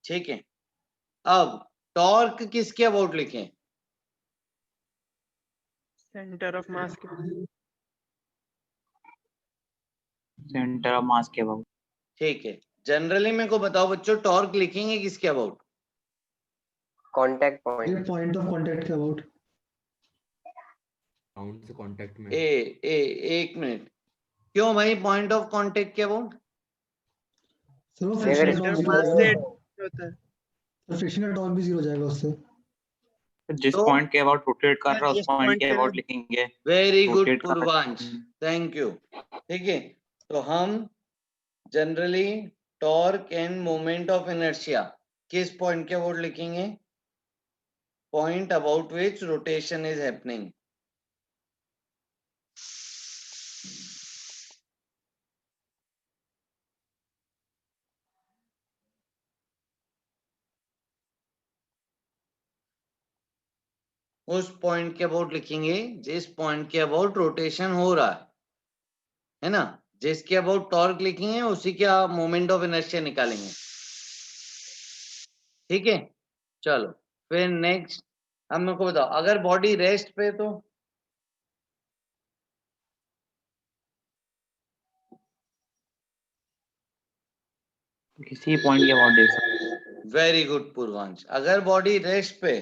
ठीक है, अब टॉर्क किसके अबाउट लिखें? सेंटर ऑफ मास के सेंटर ऑफ मास के अबाउट। ठीक है, जनरली मेरे को बताओ बच्चों, टॉर्क लिखेंगे किसके about? Contact point, point of contact के अबाउट। ग्राउंड से कांटेक्ट में। एक मिनट, क्यों भाई पॉइंट ऑफ कांटेक्ट के अबाउट? सर वो अगर फ्रिक्शन सेंटर का ऑफ टॉर्क मास जीरो से हो जाएगा, होता है। फ्रिक्शन का टॉर्क भी जीरो हो जाएगा उससे। जिस तो पॉइंट के अबाउट रोटेट कर रहा है इस उस पॉइंट पॉइंट के पे अबाउट लिखेंगे। वेरी गुड रोटेट कर रहा पूर्वांश, है। Thank you. ठीक है, तो हम generally torque end moment of inertia किस पॉइंट के अबाउट लिखेंगे? Point about which rotation is happening. उस पॉइंट के अबाउट लिखेंगे जिस पॉइंट के अबाउट रोटेशन हो रहा है ना। जिसके अबाउट टॉर्क लिखेंगे उसी के मोमेंट ऑफ इनर्शिया निकालेंगे। ठीक है, चलो फिर नेक्स्ट। अब मेरे को बताओ, अगर बॉडी रेस्ट पे तो किसी पॉइंट के अबाउट देख सकते। वेरी गुड पूर्वांश, अगर बॉडी रेस्ट पे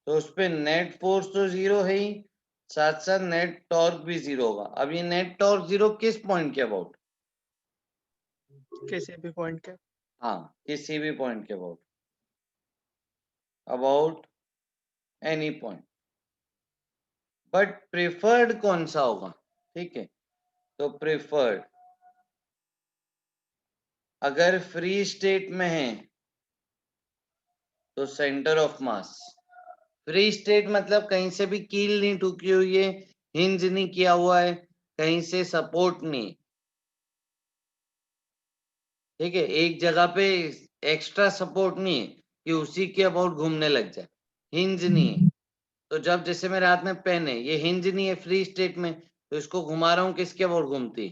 तो उस पे नेट फोर्स तो जीरो है ही, साथ साथ नेट टॉर्क भी जीरो होगा। अब ये नेट टॉर्क जीरो किस पॉइंट के अबाउट? किसी भी पॉइंट के हाँ, किसी भी पॉइंट के about, about any point, but preferred कौन सा होगा? ठीक है, तो प्रेफर्ड अगर फ्री स्टेट में है तो centre of mass. Free state मतलब कहीं से भी कील नहीं ठुकी हुई है, हिंज नहीं किया हुआ है, कहीं से सपोर्ट नहीं। ठीक है, एक जगह पे एक्स्ट्रा सपोर्ट नहीं है कि उसी के अबाउट घूमने लग जाए, हिंज नहीं है। तो जब जैसे मेरे हाथ में पेन है, ये हिंज नहीं है फ्री स्टेट में, तो इसको घुमा रहा हूँ, किसके अबाउट घूमती?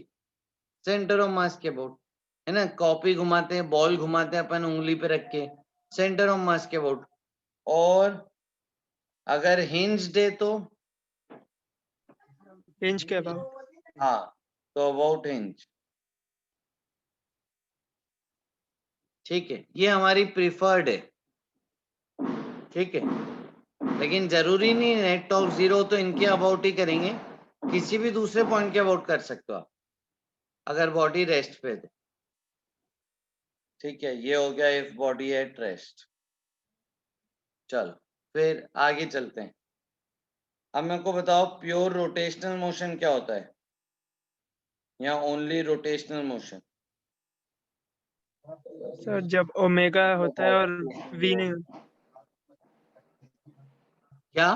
सेंटर ऑफ मास के अबाउट, है ना। कॉपी घुमाते हैं, बॉल घुमाते हैं अपन उंगली पे रख के, सेंटर ऑफ मास के अबाउट। और अगर हिंज दे तो हिंज के अबाउट। हाँ, तो अबाउट हिंज। ठीक है, ये हमारी प्रिफर्ड है। ठीक है, लेकिन जरूरी नहीं नेट टॉर्क जीरो तो इनके अबाउट ही करेंगे, किसी भी दूसरे पॉइंट के अबाउट कर सकते हो आप अगर बॉडी रेस्ट पे है। ठीक है, ये हो गया इफ बॉडी एट रेस्ट। चलो फिर आगे चलते हैं। अब मेरे को बताओ, प्योर रोटेशनल मोशन क्या होता है, या ओनली रोटेशनल मोशन? सर जब ओमेगा होता है और वी नहीं होता, क्या?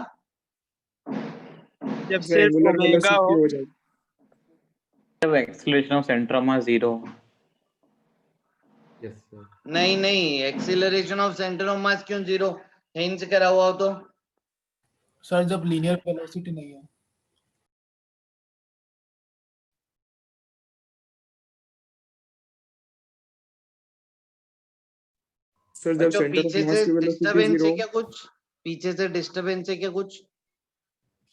जब सिर्फ ओमेगा हो। जब acceleration of centre of mass zero. Yes sir. नहीं नहीं, एक्सीलरेशन ऑफ सेंटर ऑफ मास क्यों जीरो? हिंज करा हुआ हो तो? सर जब लीनियर वेलोसिटी नहीं है। सर जब बच्चों सेंटर ऑफ पीछे मास से की वेलोसिटी डिस्टरबेंस है जीरो। क्या कुछ? पीछे से डिस्टरबेंस है क्या कुछ?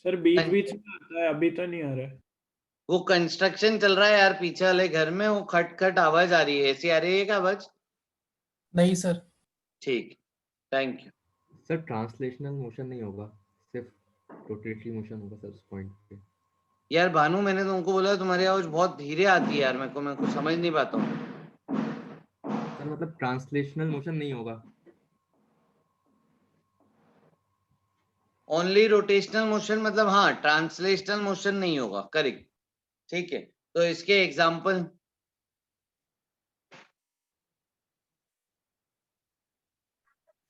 सर बीच बीच में आता है, अभी तो नहीं आ रहा है। वो कंस्ट्रक्शन चल रहा है यार पीछे वाले घर में, वो खट खट आवाज आ रही है, ऐसी आ रही है क्या आवाज? नहीं सर। ठीक, thank you. Sir translational motion नहीं होगा, सिर्फ रोटेटरी मोशन होगा सर उस पॉइंट पे। यार भानु, मैंने तुमको बोला तुम्हारी आवाज बहुत धीरे आती है यार, मेरे को समझ नहीं पाता हूँ। सर मतलब ट्रांसलेशनल मोशन नहीं होगा। ओनली रोटेशनल मोशन मतलब, हाँ ट्रांसलेशनल मोशन नहीं होगा, करेक्ट। ठीक है, तो इसके एग्जाम्पल,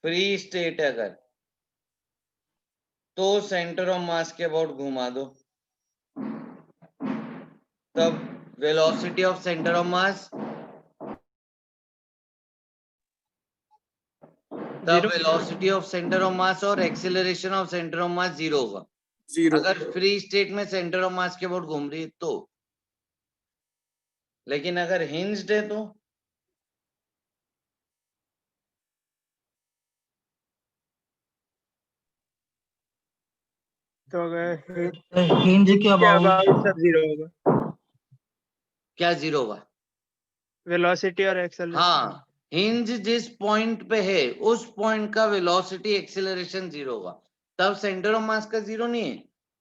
फ्री स्टेट अगर, तो सेंटर ऑफ मास के अबाउट घुमा दो, तब velocity of centre of mass, तब velocity of centre of mass और acceleration of centre of mass zero होगा। जीरो। अगर फ्री स्टेट में सेंटर ऑफ मास के अबाउट घूम रही है तो। लेकिन अगर हिंज्ड है तो तो अगर हिंज के के अबाउट अबाउट सब जीरो होगा, क्या जीरो होगा? वेलोसिटी और एक्सेलरेशन। हाँ, हिंज जिस पॉइंट पे है उस पॉइंट का वेलोसिटी एक्सेलरेशन जीरो होगा। तब सेंटर ऑफ मास का जीरो नहीं है,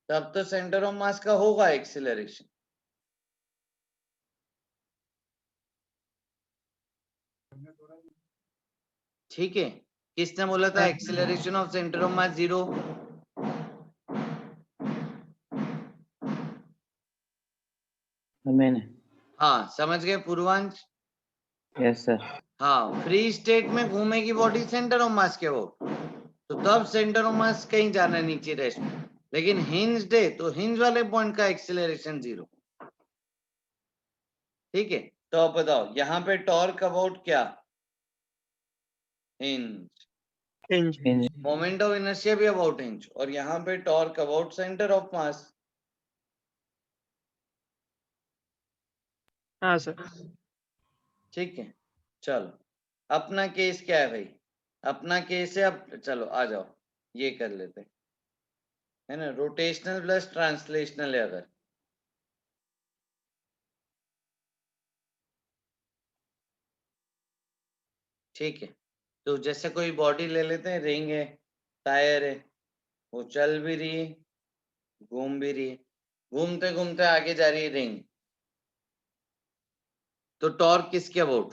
तब तो सेंटर ऑफ मास का होगा एक्सेलरेशन। ठीक है, किसने बोला था acceleration of centre of mass zero? मैंने हाँ, समझ गए पूर्वांश? Yes sir. हाँ, फ्री स्टेट में घूमेगी बॉडी सेंटर ऑफ मास के अबाउट, तो तब सेंटर ऑफ मास कहीं जाना है नीचे रेस्ट में। लेकिन हिंज है तो हिंज वाले पॉइंट का एक्सेलरेशन जीरो। ठीक है, तो अब बताओ यहाँ पे टॉर्क अबाउट क्या? Hinge. Hinge. Moment of inertia भी अबाउट हिंज, और यहाँ पे टॉर्क अबाउट सेंटर ऑफ मास। हाँ सर। ठीक है, चलो अपना केस क्या है भाई? अपना केस है, अब चलो आ जाओ ये कर लेते है ना, रोटेशनल प्लस ट्रांसलेशनल है अगर। ठीक है, तो जैसे कोई बॉडी ले लेते हैं, रिंग है, टायर है, वो चल भी रही है, घूम भी रही है, घूमते घूमते आगे जा रही है रिंग, तो टॉर्क किसके about?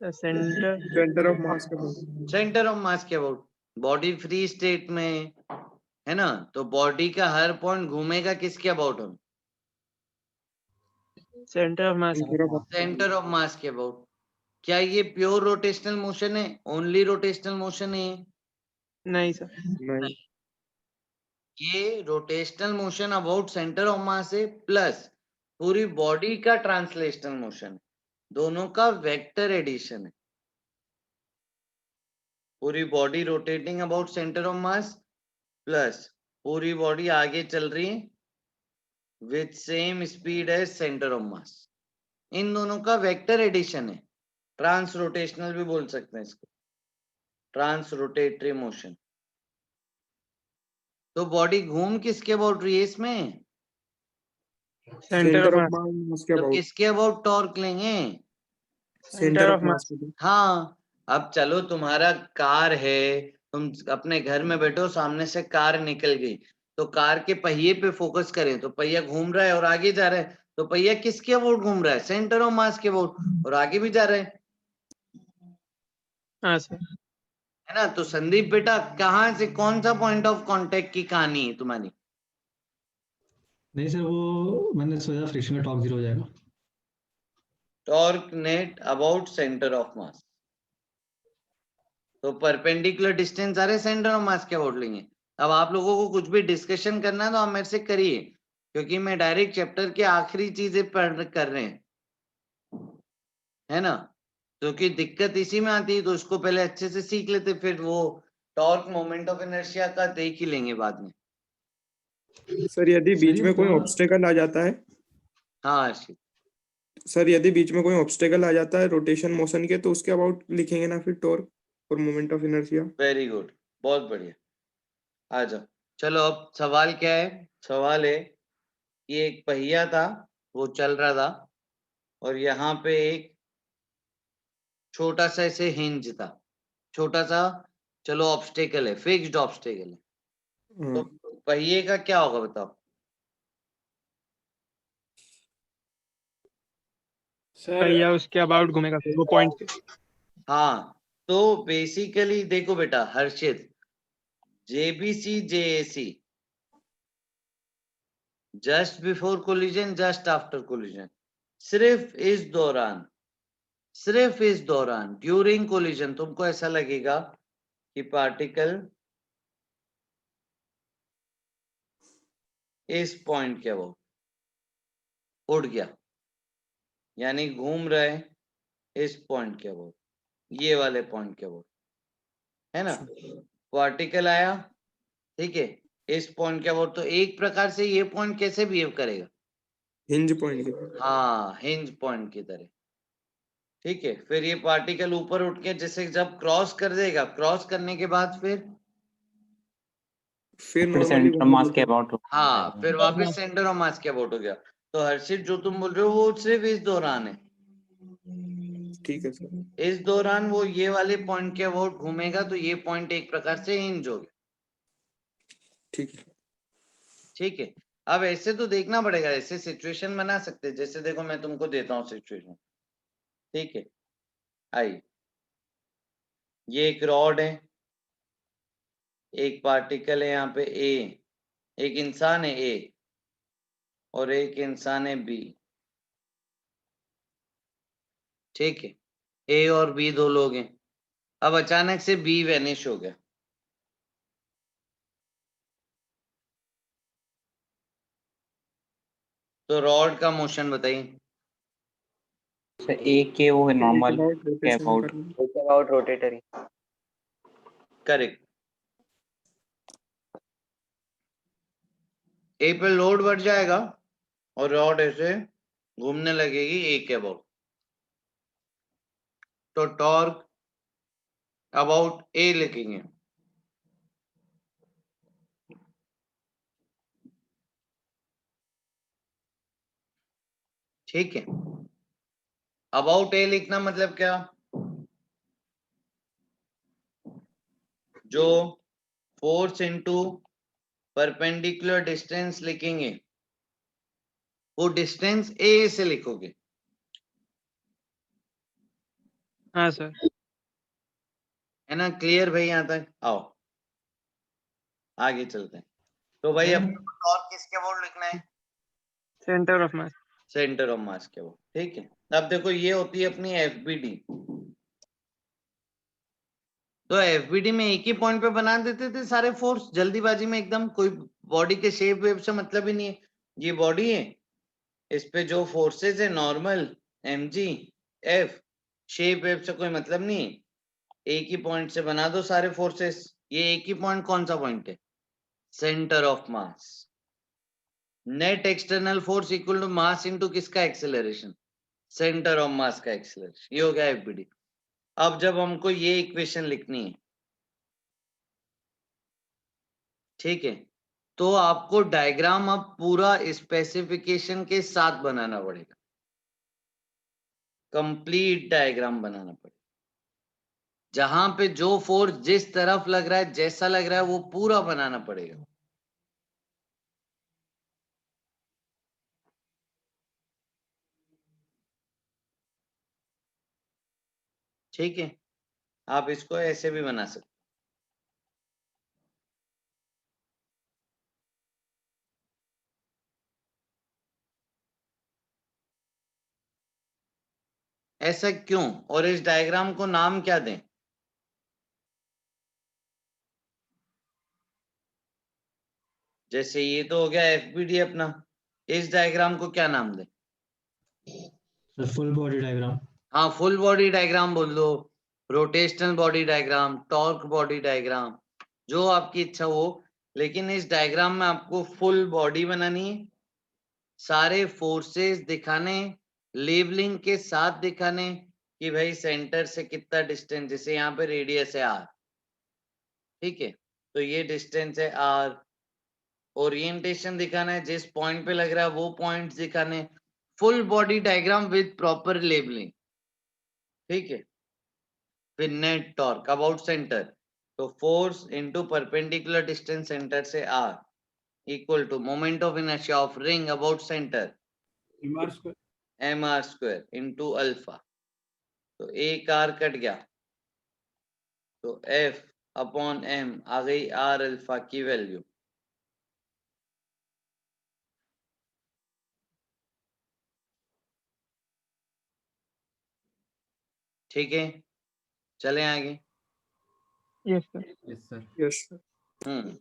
Centre centre of mass के अबाउट। सेंटर ऑफ मास के अबाउट। बॉडी फ्री स्टेट में है ना, तो बॉडी का हर पॉइंट घूमेगा किसके अबाउट? हम centre of mass. Centre of mass के अबाउट। क्या ये प्योर रोटेशनल मोशन है? ओनली रोटेशनल मोशन है? नहीं सर। नहीं, ये rotational motion about centre of मास है, प्लस पूरी बॉडी का ट्रांसलेशनल मोशन है, दोनों का वेक्टर एडिशन है। पूरी body rotating about centre of mass, plus पूरी बॉडी आगे चल रही है with same speed as centre of mass. इन दोनों का वेक्टर एडिशन है, ट्रांस रोटेशनल भी बोल सकते हैं इसको, ट्रांस रोटेटरी मोशन। तो बॉडी घूम किसके अबाउट रही है इसमें? सेंटर ऑफ मास के तो अबाउट। किसके अबाउट टॉर्क लेंगे? सेंटर ऑफ मास। हाँ, अब चलो तुम्हारा कार है, तुम अपने घर में बैठो, सामने से कार निकल गई, तो कार के पहिए पे फोकस करें तो पहिया घूम रहा है और आगे जा रहा है, तो पहिया किसके अबाउट घूम रहा है? सेंटर ऑफ मास के अबाउट, और आगे भी जा रहा है हाँ सर। है ना। तो संदीप बेटा, कहाँ से कौन सा पॉइंट ऑफ कांटेक्ट की कहानी है तुम्हारी? नहीं सर, वो मैंने सोचा फ्रिक्शन का टॉर्क जीरो हो जाएगा। Torque net about centre of मास, तो परपेंडिकुलर डिस्टेंस आ रहे सेंटर ऑफ मास के अबाउट लेंगे। अब आप लोगों को कुछ भी डिस्कशन करना है तो आप मेरे से करिए, क्योंकि मैं डायरेक्ट चैप्टर के आखिरी चीजें पढ़ कर रहे हैं, है ना। क्योंकि दिक्कत इसी में आती है, तो उसको पहले अच्छे से सीख लेते, फिर वो टॉर्क मोमेंट ऑफ इनर्शिया का देख ही लेंगे बाद में। सर यदि बीच सर, में कोई ये ऑब्स्टेकल आ जाता है, हाँ आशिक, सर यदि बीच में कोई ऑब्स्टेकल आ जाता है रोटेशन मोशन के, तो उसके अबाउट लिखेंगे ना फिर टॉर्क और moment of inertia. Very good, बहुत बढ़िया। आ जाओ, चलो अब सवाल क्या है? सवाल है, ये एक पहिया था, वो चल रहा था, और यहाँ पे एक छोटा सा ऐसे हिंज था, छोटा सा, चलो ऑब्स्टेकल है, फिक्स्ड ऑब्स्टेकल है, तो पहिए का क्या होगा बताओ? सर पहिया उसके अबाउट घूमेगा फिर वो पॉइंट पे। हाँ, तो बेसिकली देखो बेटा Harshit, JBC JAC, just before collision, just after collision, सिर्फ इस दौरान ड्यूरिंग कोलिजन तुमको ऐसा लगेगा कि पार्टिकल इस पॉइंट के अबाउट उड़ गया, यानी घूम रहे इस पॉइंट के अबाउट, ये वाले पॉइंट के अबाउट, है ना। पार्टिकल आया, ठीक है, इस पॉइंट के अबाउट, तो एक प्रकार से ये पॉइंट कैसे बिहेव करेगा? हिंज पॉइंट के। हाँ, हिंज पॉइंट की तरह। ठीक है, फिर ये पार्टिकल ऊपर उठ के जैसे जब क्रॉस कर देगा, क्रॉस करने के बाद फिर फिर फिर नॉर्मली सेंटर मास के अबाउट हाँ, फिर वापस सेंटर ऑफ मास के अबाउट हो गया। तो हर्षित जो तुम बोल रहे हो वो सिर्फ इस दौरान है। ठीक है सर। इस दौरान वो ये वाले पॉइंट के अबाउट घूमेगा, तो ये पॉइंट एक प्रकार से हिंज हो गया। ठीक है। ठीक है, अब ऐसे तो देखना पड़ेगा, ऐसे सिचुएशन बना सकते हैं। जैसे देखो मैं तुमको देता हूँ सिचुएशन, ठीक है। आई, ये एक रॉड है, एक पार्टिकल है यहाँ पे ए, एक इंसान है ए, और एक इंसान है बी। ठीक है, ए और बी दो लोग हैं। अब अचानक से बी वैनिश हो गया, तो रॉड का मोशन बताइए। एक के वो है नॉर्मल About के rotation अबाउट करना। It's about rotatory. करेक्ट। ए पे लोड बढ़ जाएगा और रॉड ऐसे घूमने लगेगी ए के अबाउट, तो टॉर्क अबाउट ए लिखेंगे। ठीक है, अबाउट ए लिखना मतलब क्या, जो फोर्स इनटू परपेंडिकुलर डिस्टेंस लिखेंगे वो डिस्टेंस ए से लिखोगे। हाँ सर। है ना, क्लियर भाई? यहाँ तक आओ, आगे चलते हैं। तो भाई अब टॉर्क किसके अबाउट लिखना है? Centre of mass. Centre of mass के अबाउट। ठीक है, अब देखो ये होती है अपनी एफबीडी। तो एफबीडी में एक ही पॉइंट पे बना देते थे सारे फोर्स जल्दीबाजी में एकदम, कोई बॉडी के शेप वेप से मतलब ही नहीं है। ये बॉडी है, इस पे जो फोर्सेस है नॉर्मल mg f, शेप वेप से कोई मतलब नहीं है। एक ही पॉइंट से बना दो सारे फोर्सेस। ये एक ही पॉइंट कौन सा पॉइंट है? Centre of mass. Net external force equal to mass into किसका एक्सेलरेशन? सेंटर ऑफ मास का एक्सेलरेशन। ये हो गया एफबीडी। अब जब हमको ये इक्वेशन लिखनी है, ठीक है, तो आपको डायग्राम अब पूरा स्पेसिफिकेशन के साथ बनाना पड़ेगा, कंप्लीट डायग्राम बनाना पड़ेगा। जहां पे जो फोर्स जिस तरफ लग रहा है, जैसा लग रहा है, वो पूरा बनाना पड़ेगा। ठीक है, आप इसको ऐसे भी बना सकते। ऐसा क्यों, और इस डायग्राम को नाम क्या दें? जैसे ये तो हो गया एफबीडी अपना, इस डायग्राम को क्या नाम दें? Full body diagram. हाँ, फुल बॉडी डायग्राम बोल दो, rotational body diagram, torque body diagram, जो आपकी इच्छा हो। लेकिन इस डायग्राम में आपको फुल बॉडी बनानी है, सारे फोर्सेस दिखाने, लेबलिंग के साथ दिखाने कि भाई सेंटर से कितना डिस्टेंस, जैसे यहाँ पे रेडियस है आर, ठीक है, तो ये डिस्टेंस है आर। ओरिएंटेशन दिखाना है, जिस पॉइंट पे लग रहा है वो पॉइंट्स दिखाने। Full body diagram with proper labeling. ठीक है, फिर नेट टॉर्क अबाउट सेंटर, तो force into perpendicular distance centre से R equal to moment of inertia of ring about centre mr square into alpha. तो एक आर कट गया, तो f upon m आ गई आर अल्फा की वैल्यू। ठीक है, चले आगे। Yes sir. Yes sir. Yes sir. Hmm,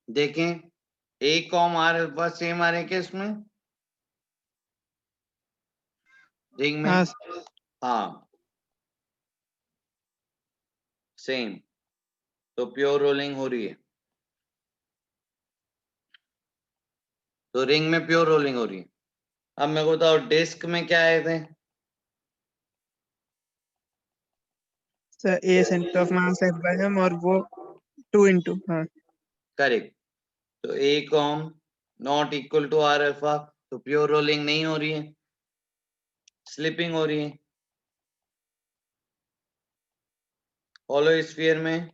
देखें, a com R alpha same आ रहे क्या इसमें रिंग में? हाँ सर। हाँ, सेम। तो प्योर रोलिंग हो रही है, तो रिंग में प्योर रोलिंग हो रही है। अब मेरे को बताओ डिस्क में क्या आए थे? Sir a centre of mass F by m और वो 2 into हाँ करेक्ट। तो a com not equal to R alpha, तो प्योर रोलिंग नहीं हो रही है, स्लिपिंग हो रही है। होलो स्फीयर में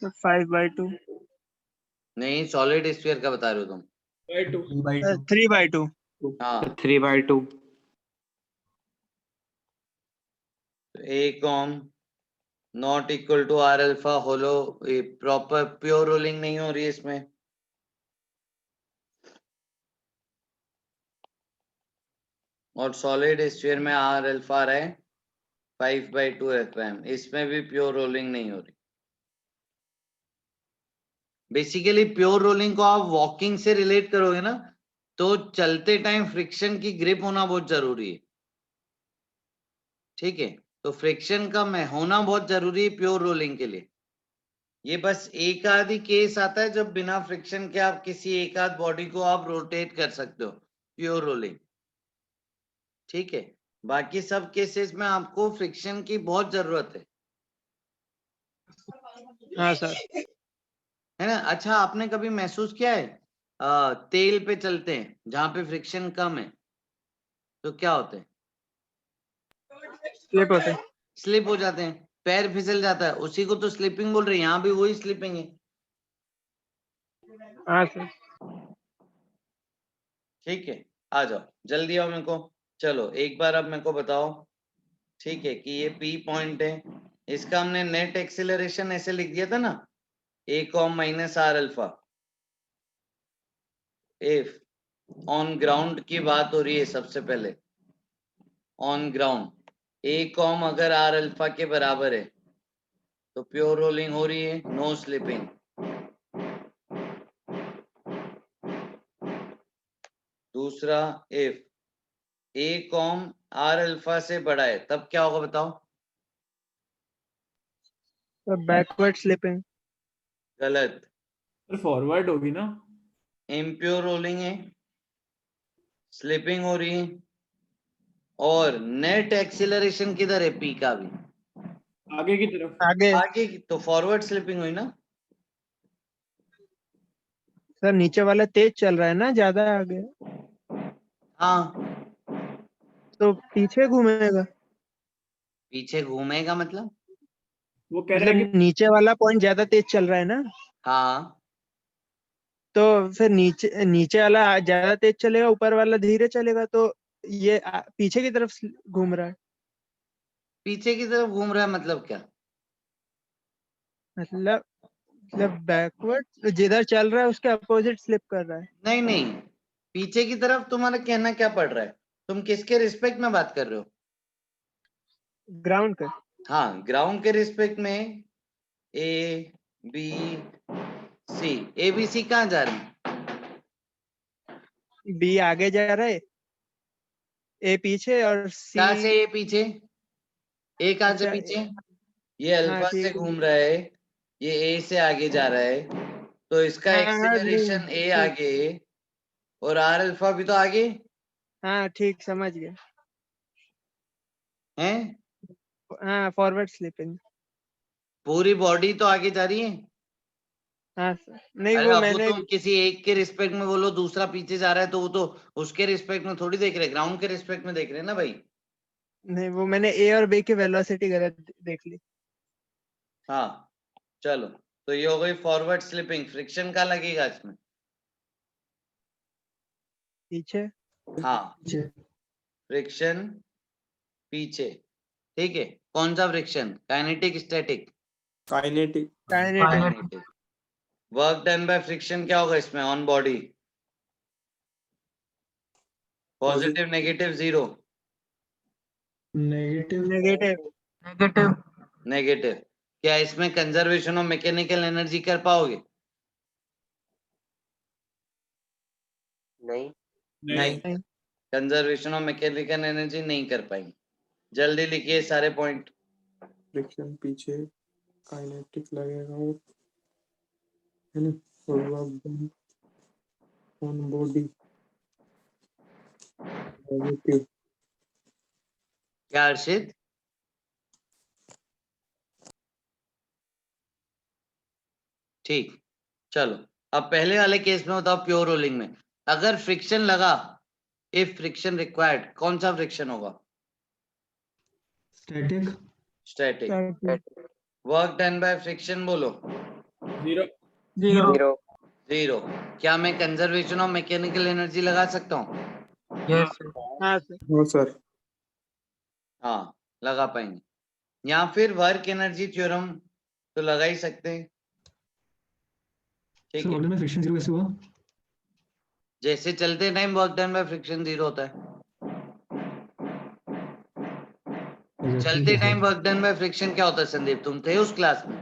5/2 नहीं, सॉलिड स्फीयर का बता रहे हो तुम? 3/2 हाँ, 3/2 a com not equal to R alpha hollow, proper pure rolling नहीं हो रही है इसमें। और सॉलिड स्फीयर में आर अल्फा रहा है 5/2 FM, इसमें भी प्योर रोलिंग नहीं हो रही। बेसिकली प्योर रोलिंग को आप वॉकिंग से रिलेट करोगे ना, तो चलते टाइम फ्रिक्शन की ग्रिप होना बहुत जरूरी है, ठीक है? तो फ्रिक्शन का में होना बहुत जरूरी है प्योर रोलिंग के लिए। ये बस एक आध ही केस आता है जब बिना फ्रिक्शन के आप किसी एक आध बॉडी को आप रोटेट कर सकते हो, प्योर रोलिंग, ठीक है? बाकी सब केसेस में आपको फ्रिक्शन की बहुत जरूरत है हाँ सर है ना? अच्छा, आपने कभी महसूस किया है तेल पे चलते हैं जहां पे फ्रिक्शन कम है तो क्या होते हैं? स्लिप होते हैं। स्लिप हो जाते हैं, पैर फिसल जाता है, उसी को तो स्लिपिंग बोल रहे हैं, यहाँ भी वही स्लिपिंग है, हाँ सर ठीक है? आ जाओ जल्दी आओ मेरे को। चलो एक बार अब मेरे को बताओ, ठीक है, कि ये P पॉइंट है, इसका हमने नेट एक्सेलरेशन ऐसे लिख दिया था ना, a com minus R alpha. If on ground की बात हो रही है सबसे पहले, ऑन ग्राउंड a कॉम अगर आर अल्फा के बराबर है तो प्योर रोलिंग हो रही है, नो स्लिपिंग। दूसरा, if a com R alpha से बड़ा है तब क्या होगा बताओ? सर बैकवर्ड स्लिपिंग गलत, फॉरवर्ड होगी ना। इम्प्योर रोलिंग है, स्लिपिंग हो रही है, और नेट एक्सीलरेशन किधर है P का भी? आगे की तरफ। आगे आगे तो फॉरवर्ड स्लिपिंग हुई ना। सर नीचे वाला तेज चल रहा है ना ज्यादा आगे हाँ, तो पीछे घूमेगा, पीछे घूमेगा मतलब? वो कह रहा है मतलब नीचे वाला पॉइंट ज्यादा तेज चल रहा है ना, हाँ, तो फिर नीचे नीचे वाला ज्यादा तेज चलेगा, ऊपर वाला धीरे चलेगा, तो ये पीछे की तरफ घूम रहा है। पीछे की तरफ घूम रहा है मतलब क्या? मतलब बैकवर्ड जिधर चल रहा है उसके अपोजिट स्लिप कर रहा है। नहीं नहीं, पीछे की तरफ तुम्हारा कहना क्या पड़ रहा है? तुम किसके रिस्पेक्ट में बात कर रहे हो? ग्राउंड का हाँ, ग्राउंड के रिस्पेक्ट में A B C, A B C कहाँ जा रहे हैं? बी आगे जा रहा है, ए पीछे और सी कहाँ से ए पीछे? ए कहाँ से अच्छा पीछे? ये हाँ अल्फा से ठीक घूम रहा है, ये ए से आगे जा रहा है, तो इसका हाँ हाँ एक्सेलरेशन ए ठीक आगे है, और आर अल्फा भी तो आगे हाँ ठीक समझ गया। है। हाँ फॉरवर्ड स्लिपिंग पूरी बॉडी तो आगे जा रही है। हाँ सर नहीं अरे वो अब वो मैंने तुम किसी एक के रिस्पेक्ट में बोलो, दूसरा पीछे जा रहा है तो वो तो उसके रिस्पेक्ट में थोड़ी देख रहे, ग्राउंड के रिस्पेक्ट में देख रहे हैं ना भाई। नहीं वो मैंने ए और बी की वेलोसिटी गलत देख ली। हाँ, चलो, तो ये हो गई फॉरवर्ड स्लिपिंग। फ्रिक्शन का लगेगा इसमें? पीछे हाँ, पीछे फ्रिक्शन पीछे, ठीक है। कौन सा friction, kinetic static? Kinetic. Kinetic kinetic. Work done by friction क्या होगा इसमें on body? Positive, negative, zero? Negative negative negative. क्या इसमें कंजर्वेशन ऑफ मैकेनिकल एनर्जी कर पाओगे? नहीं। नहीं, कंजर्वेशन ऑफ मैकेनिकल एनर्जी नहीं कर पाएंगे। जल्दी लिखिए सारे पॉइंट। फ्रिक्शन पीछे, काइनेटिक लगेगा वो, है ना, और वर्क ऑन बॉडी नेगेटिव। क्या अर्षित? ठीक, चलो अब पहले वाले केस में बताओ, प्योर रोलिंग में अगर फ्रिक्शन लगा, इफ फ्रिक्शन रिक्वायर्ड, कौन सा फ्रिक्शन होगा? Static. Static. Work done by friction बोलो। जीरो। जीरो। जीरो। क्या मैं कंजर्वेशन ऑफ मैकेनिकल एनर्जी लगा सकता हूँ? हाँ सर। हाँ सर। हाँ, लगा पाएंगे। या फिर वर्क एनर्जी थ्योरम तो लगा ही सकते हैं। ठीक सर है, ऑर्डर में फ्रिक्शन जीरो कैसे हुआ? जैसे चलते time work done by friction zero होता है। एग्जैक्टली चलते क्या time sir? Work done by friction क्या होता है संदीप? तुम थे उस क्लास में?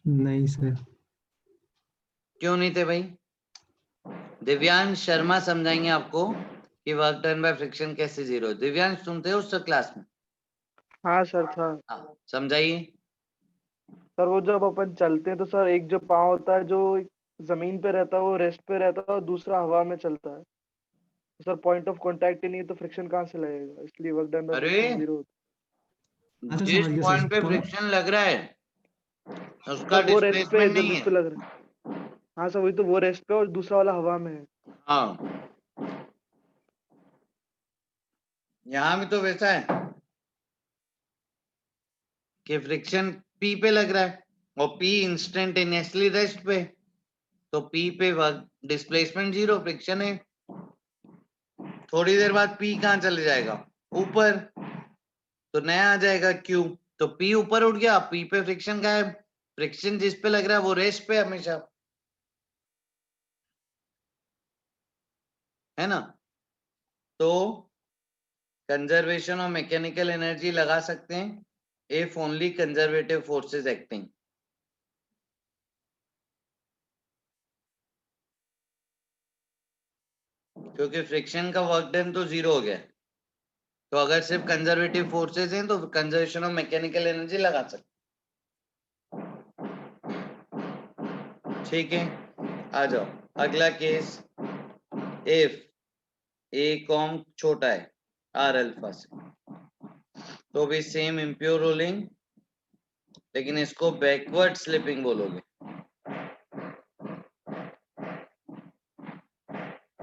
नहीं सर। क्यों नहीं थे भाई? दिव्यांश शर्मा समझाएंगे आपको कि वर्क डन बाय फ्रिक्शन कैसे जीरो। दिव्यांश तुम थे उस क्लास में? हाँ सर था। हाँ, समझाइए। सर वो जब अपन चलते हैं तो सर एक जो पाँव होता है जो जमीन पे रहता है वो रेस्ट पे रहता है और दूसरा हवा में चलता है। सर पॉइंट ऑफ कांटेक्ट ही नहीं है तो फ्रिक्शन कहाँ से लगेगा, इसलिए वर्क डन बाय अरे फ्रिक्शन जीरो होता हाँ सर जिस समझ गया पॉइंट पे सर। फ्रिक्शन लग रहा है है। उसका सर वो रेस्ट पे है डिस्प्लेसमेंट जब नहीं इस पे है। लग रहा है। हाँ सर वही तो, वो रेस्ट पे और दूसरा वाला हवा में है। हाँ, यहाँ भी तो वैसा है कि फ्रिक्शन पी पे लग रहा है और पी इंस्टेंटेनियसली रेस्ट पे, तो पी पे वर्क डिस्प्लेसमेंट जीरो, फ्रिक्शन है। थोड़ी देर बाद पी कहाँ चले जाएगा? ऊपर, तो नया आ जाएगा क्यू। तो पी ऊपर उठ गया, पी पे फ्रिक्शन का है, फ्रिक्शन जिस पे लग रहा है वो रेस्ट पे हमेशा, है ना? तो कंजर्वेशन ऑफ मैकेनिकल एनर्जी लगा सकते हैं if only conservative forces acting. क्योंकि फ्रिक्शन का वर्क डन तो जीरो हो गया, तो अगर सिर्फ कंजर्वेटिव फोर्सेस हैं तो कंजर्वेशन ऑफ मैकेनिकल एनर्जी लगा सकते। ठीक है, आ जाओ अगला केस। इफ ए कॉम छोटा है आर अल्फा से, तो भी सेम इम्प्योर रोलिंग, लेकिन इसको बैकवर्ड स्लिपिंग बोलोगे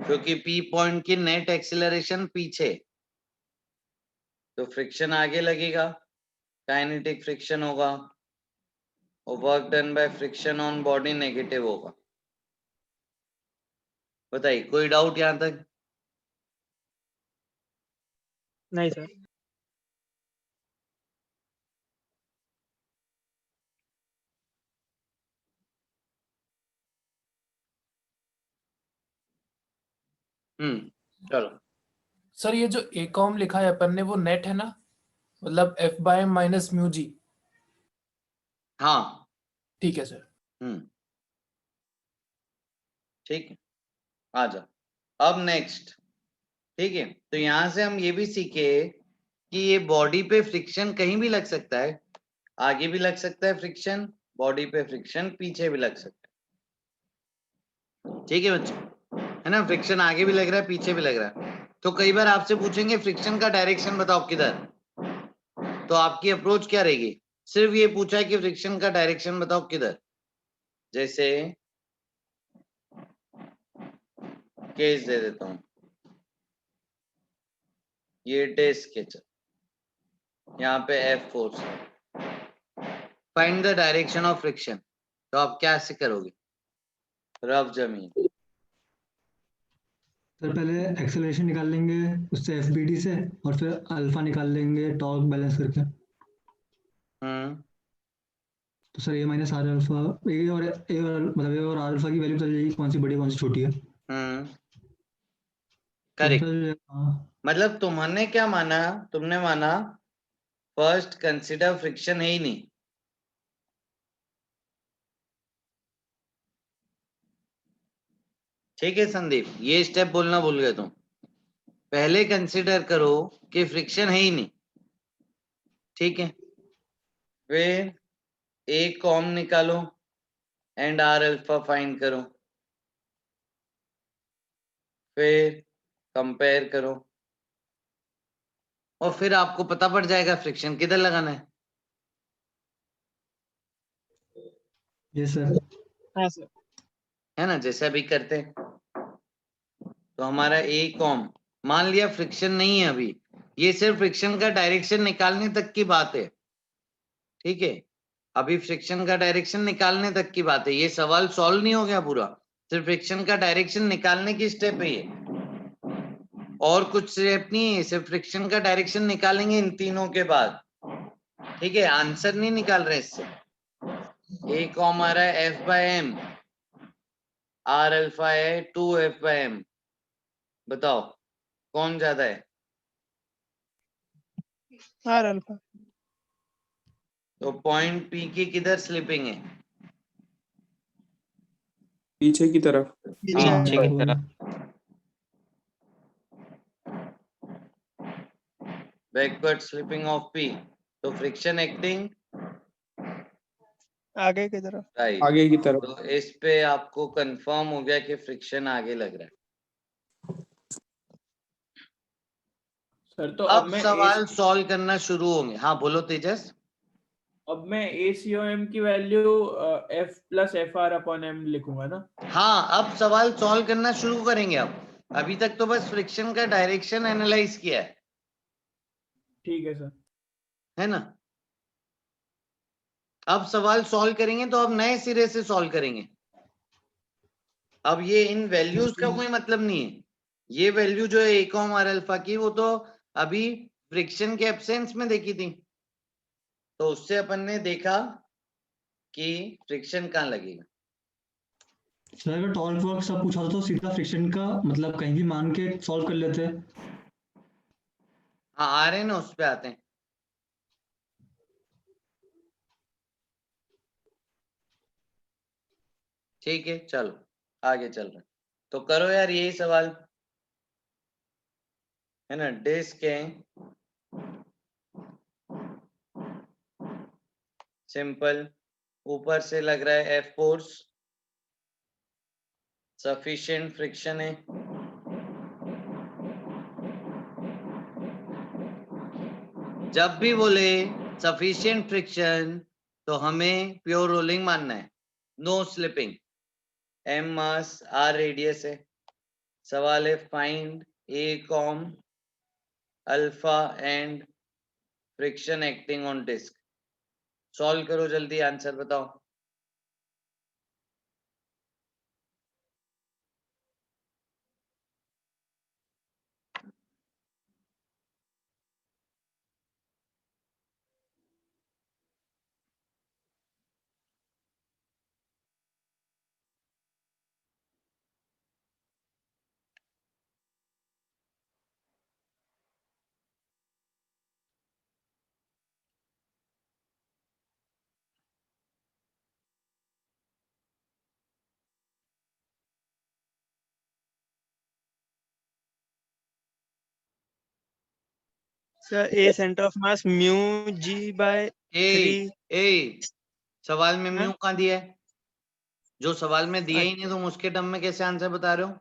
क्योंकि पी पॉइंट की नेट एक्सीलरेशन पीछे, तो फ्रिक्शन आगे लगेगा, काइनेटिक फ्रिक्शन होगा और work done by friction on body negative होगा। बताइए, कोई डाउट यहां तक? नहीं सर। चलो। सर ये जो एकॉम लिखा है अपन ने वो नेट है ना, मतलब F by M minus mu g. हाँ, ठीक है सर। ठीक है, आ जाओ अब नेक्स्ट। ठीक है, तो यहां से हम ये भी सीखे कि ये बॉडी पे फ्रिक्शन कहीं भी लग सकता है, आगे भी लग सकता है फ्रिक्शन, बॉडी पे फ्रिक्शन पीछे भी लग सकता है। ठीक है बच्चों, है ना? फ्रिक्शन आगे भी लग रहा है, पीछे भी लग रहा है। तो कई बार आपसे पूछेंगे फ्रिक्शन का डायरेक्शन बताओ किधर, तो आपकी अप्रोच क्या रहेगी? सिर्फ ये पूछा है कि फ्रिक्शन का डायरेक्शन बताओ किधर। जैसे केस दे देता हूं, ये डेस्क है, यहाँ पे F फोर्स है, find the direction of friction. तो आप क्या से करोगे? रफ जमीन। सर पहले एक्सेलरेशन निकाल लेंगे उससे एफबीडी से, और फिर अल्फा निकाल लेंगे टॉर्क बैलेंस करके। तो sir A minus R alpha, मतलब ए और अल्फा की वैल्यू चल जाएगी, कौन सी बड़ी कौन सी छोटी है। करेक्ट। हाँ। मतलब तुमने क्या माना? तुमने माना फर्स्ट कंसिडर फ्रिक्शन है ही नहीं। ठीक है संदीप, ये स्टेप बोलना भूल गए तुम। पहले कंसिडर करो कि फ्रिक्शन है ही नहीं, ठीक है, फिर ए कॉम निकालो एंड आर अल्फा फाइंड करो, फिर कंपेयर करो और फिर आपको पता पड़ जाएगा फ्रिक्शन किधर लगाना है। ये सर। हाँ सर। है ना, जैसे अभी करते हैं। तो हमारा ए कॉम, मान लिया फ्रिक्शन नहीं है अभी, ये सिर्फ फ्रिक्शन का डायरेक्शन निकालने तक की बात है, ठीक है, अभी फ्रिक्शन का डायरेक्शन निकालने तक की बात है, ये सवाल सॉल्व नहीं हो गया पूरा, सिर्फ फ्रिक्शन का डायरेक्शन निकालने की स्टेप है ये, और कुछ स्टेप नहीं है, सिर्फ फ्रिक्शन का डायरेक्शन निकालेंगे इन तीनों के बाद, ठीक है, आंसर नहीं निकाल रहे इससे। ए कॉम आ रहा है F by M, R alpha है 2f/m, बताओ कौन ज्यादा है। R alpha. तो पॉइंट पी की किधर स्लिपिंग है, पीछे की तरफ। पीछे की तरफ। बैकवर्ड स्लिपिंग ऑफ पी, तो फ्रिक्शन एक्टिंग आगे की तरफ। राइट, आगे की तरफ। तो इस पे आपको कंफर्म हो गया कि फ्रिक्शन आगे लग रहा है। सर तो अब सवाल सॉल्व करना शुरू होंगे। हाँ बोलो तेजस। अब मैं ACOM की वैल्यू F प्लस FR/M लिखूंगा ना। हाँ, अब सवाल सॉल्व करना शुरू करेंगे। अब अभी तक तो बस फ्रिक्शन का डायरेक्शन एनालाइज किया है, ठीक है सर। है ना। अब सवाल सॉल्व करेंगे तो अब नए सिरे से सॉल्व करेंगे। अब ये इन वैल्यूज का कोई मतलब नहीं है, ये वैल्यू जो है ए कॉम आर अल्फा की, वो तो अभी फ्रिक्शन के एब्सेंस में देखी थी, तो उससे अपन ने देखा कि फ्रिक्शन कहाँ लगेगा। सर अगर टॉर्क वर्क सब पूछा था तो सीधा फ्रिक्शन का मतलब कहीं भी मान के सॉल्व कर लेते। हाँ आ रहे हैं ना, उस पे आते हैं। ठीक है चलो आगे चल रहे हैं। तो करो यार यही सवाल, है ना। डिस्क है, सिंपल, ऊपर से लग रहा है एफ फोर्स, सफिशिएंट फ्रिक्शन है, जब भी बोले सफिशिएंट फ्रिक्शन तो हमें प्योर रोलिंग मानना है, no slipping. M mass R radius है, सवाल है find a com alpha and friction acting on disc. Solve करो जल्दी, आंसर बताओ। Sir a centre of mass mu g by a 3। ए सवाल में हाँ? म्यू कहाँ दिया है? जो सवाल में दिया ही नहीं अच्छा। तुम उसके टर्म में कैसे आंसर बता रहे हो?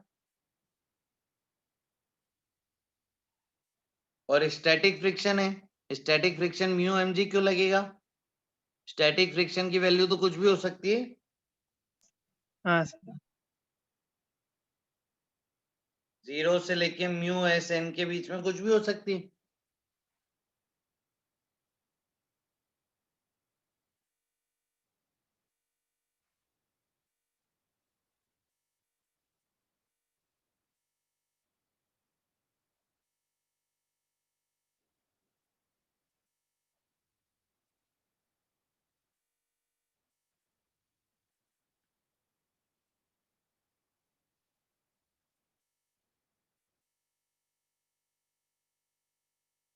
और स्टैटिक फ्रिक्शन है, स्टैटिक फ्रिक्शन म्यू mg क्यों लगेगा? स्टैटिक फ्रिक्शन की वैल्यू तो कुछ भी हो सकती है। हाँ सर। 0 से लेके म्यू एस एन के बीच में कुछ भी हो सकती है।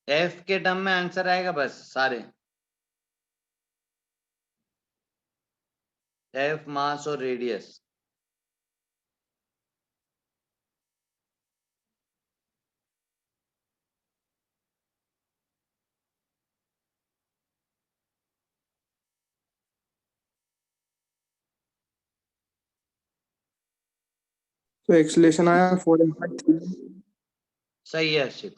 एफ के टर्म में आंसर आएगा बस सारे, एफ मास और रेडियस। तो एक्सलेशन आया 4m/3। सही है हर्षित।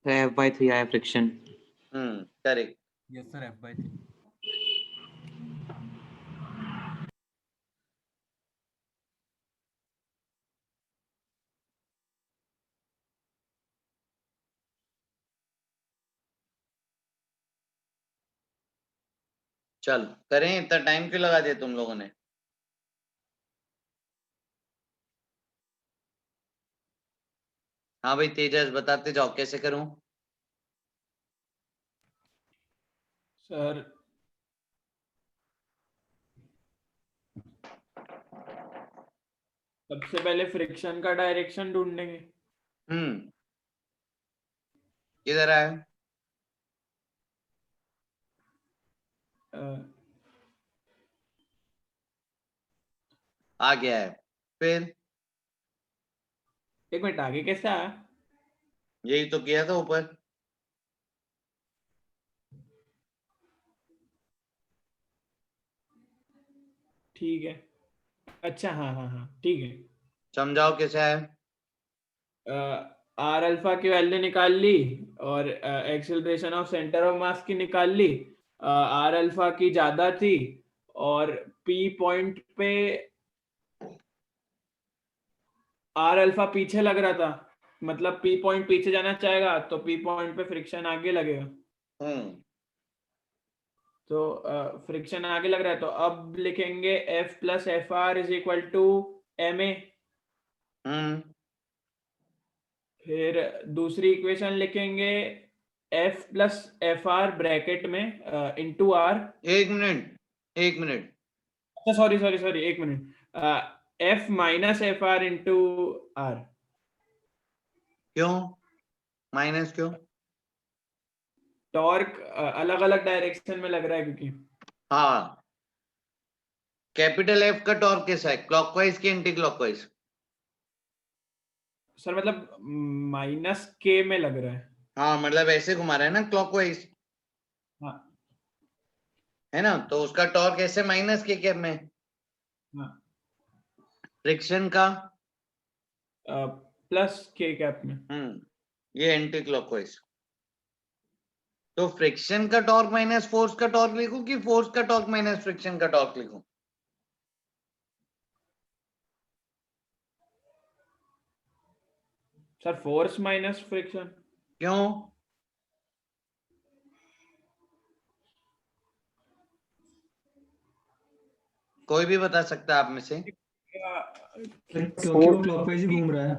F/3 आया friction. Correct. Yes sir F/3। चलो करें, इतना टाइम क्यों लगा दिया तुम लोगों ने? हाँ भाई तेजस बताते जाओ कैसे करूं। सर सबसे पहले फ्रिक्शन का डायरेक्शन ढूंढेंगे। किधर आया? आ गया है। फिर एक मिनट, आगे कैसे आया? यही तो किया था ऊपर। ठीक है, अच्छा हाँ हाँ हाँ ठीक है। समझाओ कैसे आया। आर अल्फा की वैल्यू निकाल ली और एक्सेलरेशन ऑफ सेंटर ऑफ मास की निकाल ली। आर अल्फा की ज्यादा थी और पी पॉइंट पे आर अल्फा पीछे लग रहा था, मतलब पी पॉइंट पीछे जाना चाहेगा तो पी पॉइंट पे फ्रिक्शन आगे लगेगा। तो फ्रिक्शन आगे लग रहा है तो अब लिखेंगे F plus F R is equal to M A. फिर दूसरी इक्वेशन लिखेंगे F plus F R bracket में इंटू आर। एक मिनट। अच्छा सॉरी सॉरी सॉरी, एक मिनट। F minus F R into R. क्यों माइनस क्यों? टॉर्क अलग अलग डायरेक्शन में लग रहा है क्योंकि। हाँ, कैपिटल F का टॉर्क कैसा है, क्लॉकवाइज के एंटी क्लॉकवाइज? सर मतलब माइनस के में लग रहा है। हाँ मतलब ऐसे घुमा रहा है ना क्लॉकवाइज, हाँ है ना, तो उसका टॉर्क ऐसे माइनस के कैप में। हाँ फ्रिक्शन का प्लस के कैप में। ये एंटी क्लॉकवाइज। तो फ्रिक्शन का टॉर्क माइनस फोर्स का टॉर्क लिखूं कि फोर्स का टॉर्क माइनस फ्रिक्शन का टॉर्क लिखूं? Sir force minus friction. क्यों? कोई भी बता सकता है आप में से। क्योंकि वो क्लॉकवाइज ही घूम रहा है।